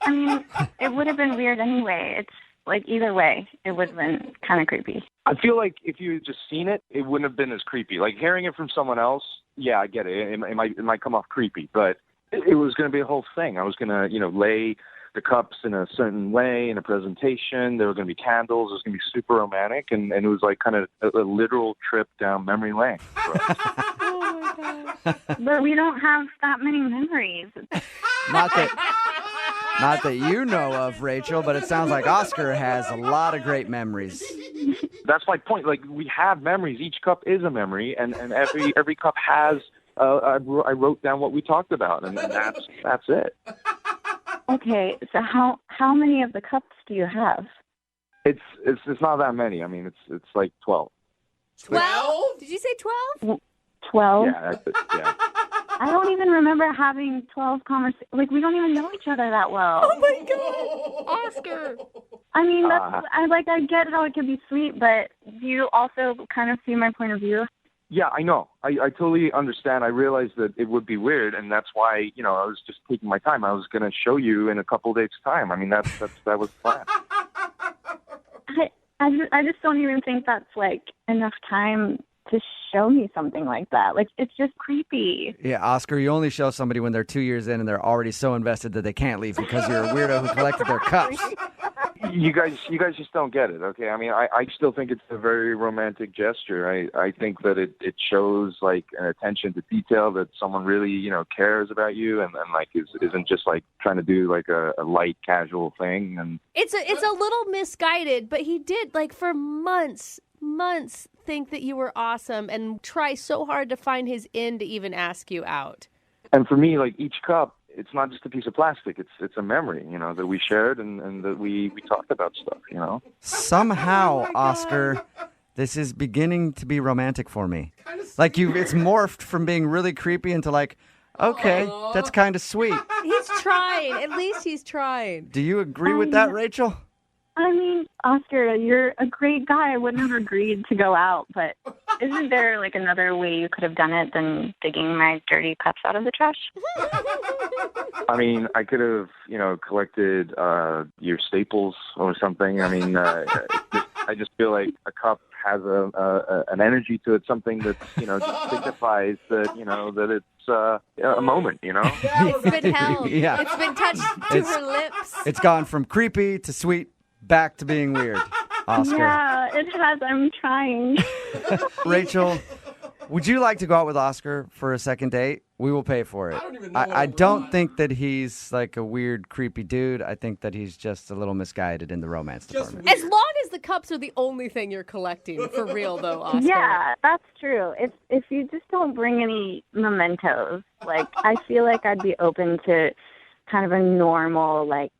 I mean, it would have been weird anyway. It's like either way, it would have been kind of creepy. I feel like if you had just seen it, it wouldn't have been as creepy. Like hearing it from someone else, yeah, I get it. It might come off creepy, but it was going to be a whole thing. I was going to, lay the cups in a certain way in a presentation. There were going to be candles. It was going to be super romantic, and it was like kind of a literal trip down memory lane. Oh my God. But we don't have that many memories. Not that you know of, Rachel, but it sounds like Oscar has a lot of great memories. That's my point. Like, we have memories. Each cup is a memory, and every cup has. I wrote down what we talked about, and that's it. Okay, so how many of the cups do you have? It's not that many. I mean, it's like 12. 12? Did you say 12? 12? Yeah. I don't even remember having 12 conversations. Like, we don't even know each other that well. Oh, my God. Oscar. I mean, I get how it could be sweet, but do you also kind of see my point of view? Yeah, I know. I totally understand. I realized that it would be weird, and that's why, I was just taking my time. I was going to show you in a couple days' time. I mean, that was the plan. I just don't even think that's, like, enough time to show me something like that. Like, it's just creepy. Yeah, Oscar, you only show somebody when they're 2 years in and they're already so invested that they can't leave because you're a weirdo who collected their cups. You guys just don't get it, okay? I mean, I still think it's a very romantic gesture. I think that it shows, like, an attention to detail that someone really, cares about you and like, isn't just, like, trying to do, like, a light, casual thing. And It's a little misguided, but he did, like, for months think that you were awesome and try so hard to find his in to even ask you out. And for me, like, each cup, it's not just a piece of plastic. It's a memory, that we shared and that we talked about stuff, Somehow, Oscar, this is beginning to be romantic for me. Like, it's morphed from being really creepy into like, okay, that's kind of sweet. He's trying. At least he's trying. Do you agree with that, Rachel? I mean, Oscar, you're a great guy. I wouldn't have agreed to go out, but isn't there, like, another way you could have done it than digging my dirty cups out of the trash? I mean, I could have, collected your staples or something. I mean, I just feel like a cup has an energy to it, something that, just signifies that, that it's a moment, It's been held. Yeah. It's been touched to her lips. It's gone from creepy to sweet back to being weird, Oscar. Yeah, it has. I'm trying. Rachel, would you like to go out with Oscar for a second date? We will pay for it. I don't think that he's like a weird, creepy dude. I think that he's just a little misguided in the romance department. As long as the cups are the only thing you're collecting, for real, though, Oscar. Yeah, that's true. If you just don't bring any mementos, like, I feel like I'd be open to kind of a normal, like,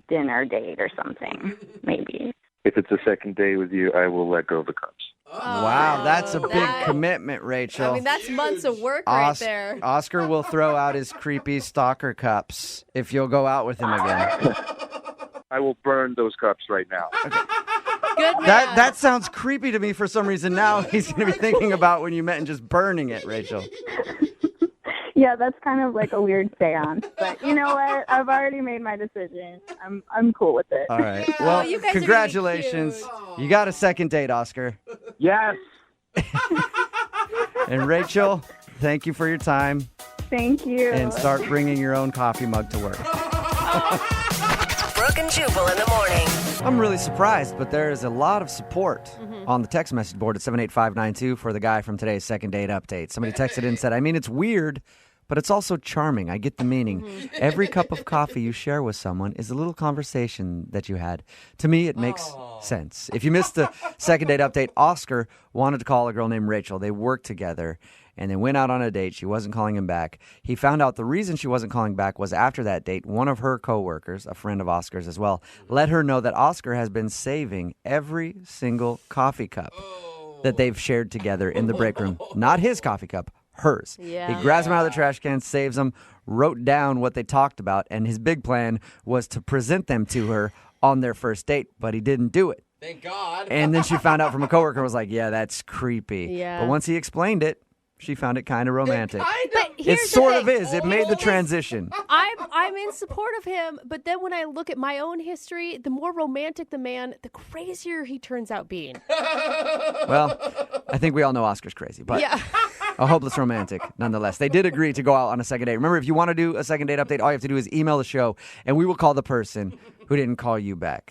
dinner date or something, maybe. If it's a second date with you, I will let go of the cups. Wow, that's a big commitment, Rachel. I mean, that's months of work right there. Oscar will throw out his creepy stalker cups if you'll go out with him again. I will burn those cups right now. Good man. That sounds creepy to me for some reason. Now he's going to be thinking about when you met and just burning it, Rachel. Yeah, that's kind of like a weird seance. But you know what? I've already made my decision. I'm cool with it. All right. Well, you guys are congratulations. really cute. You got a second date, Oscar. Yes. And Rachel, thank you for your time. Thank you. And start bringing your own coffee mug to work. Brooke and Jubal in the morning. I'm really surprised, but there is a lot of support on the text message board at 78592 for the guy from today's second date update. Somebody texted in and said, I mean, it's weird, but it's also charming. I get the meaning. Every cup of coffee you share with someone is a little conversation that you had. To me, it makes sense. If you missed the second date update, Oscar wanted to call a girl named Rachel. They worked together. And they went out on a date. She wasn't calling him back. He found out the reason she wasn't calling back was after that date, one of her coworkers, a friend of Oscar's as well, let her know that Oscar has been saving every single coffee cup that they've shared together in the break room. Not his coffee cup, hers. Yeah. He grabs them out of the trash can, saves them, wrote down what they talked about, and his big plan was to present them to her on their first date, but he didn't do it. Thank God. And then she found out from a coworker and was like, yeah, that's creepy. Yeah. But once he explained it, she found it kind of romantic. But It here's the sort of thing. is. It made the transition. I'm in support of him, but then when I look at my own history, the more romantic the man, the crazier he turns out being. Well, I think we all know Oscar's crazy, but Yeah. a hopeless romantic nonetheless. They did agree to go out on a second date. Remember, if you want to do a second date update, all you have to do is email the show, and we will call the person who didn't call you back.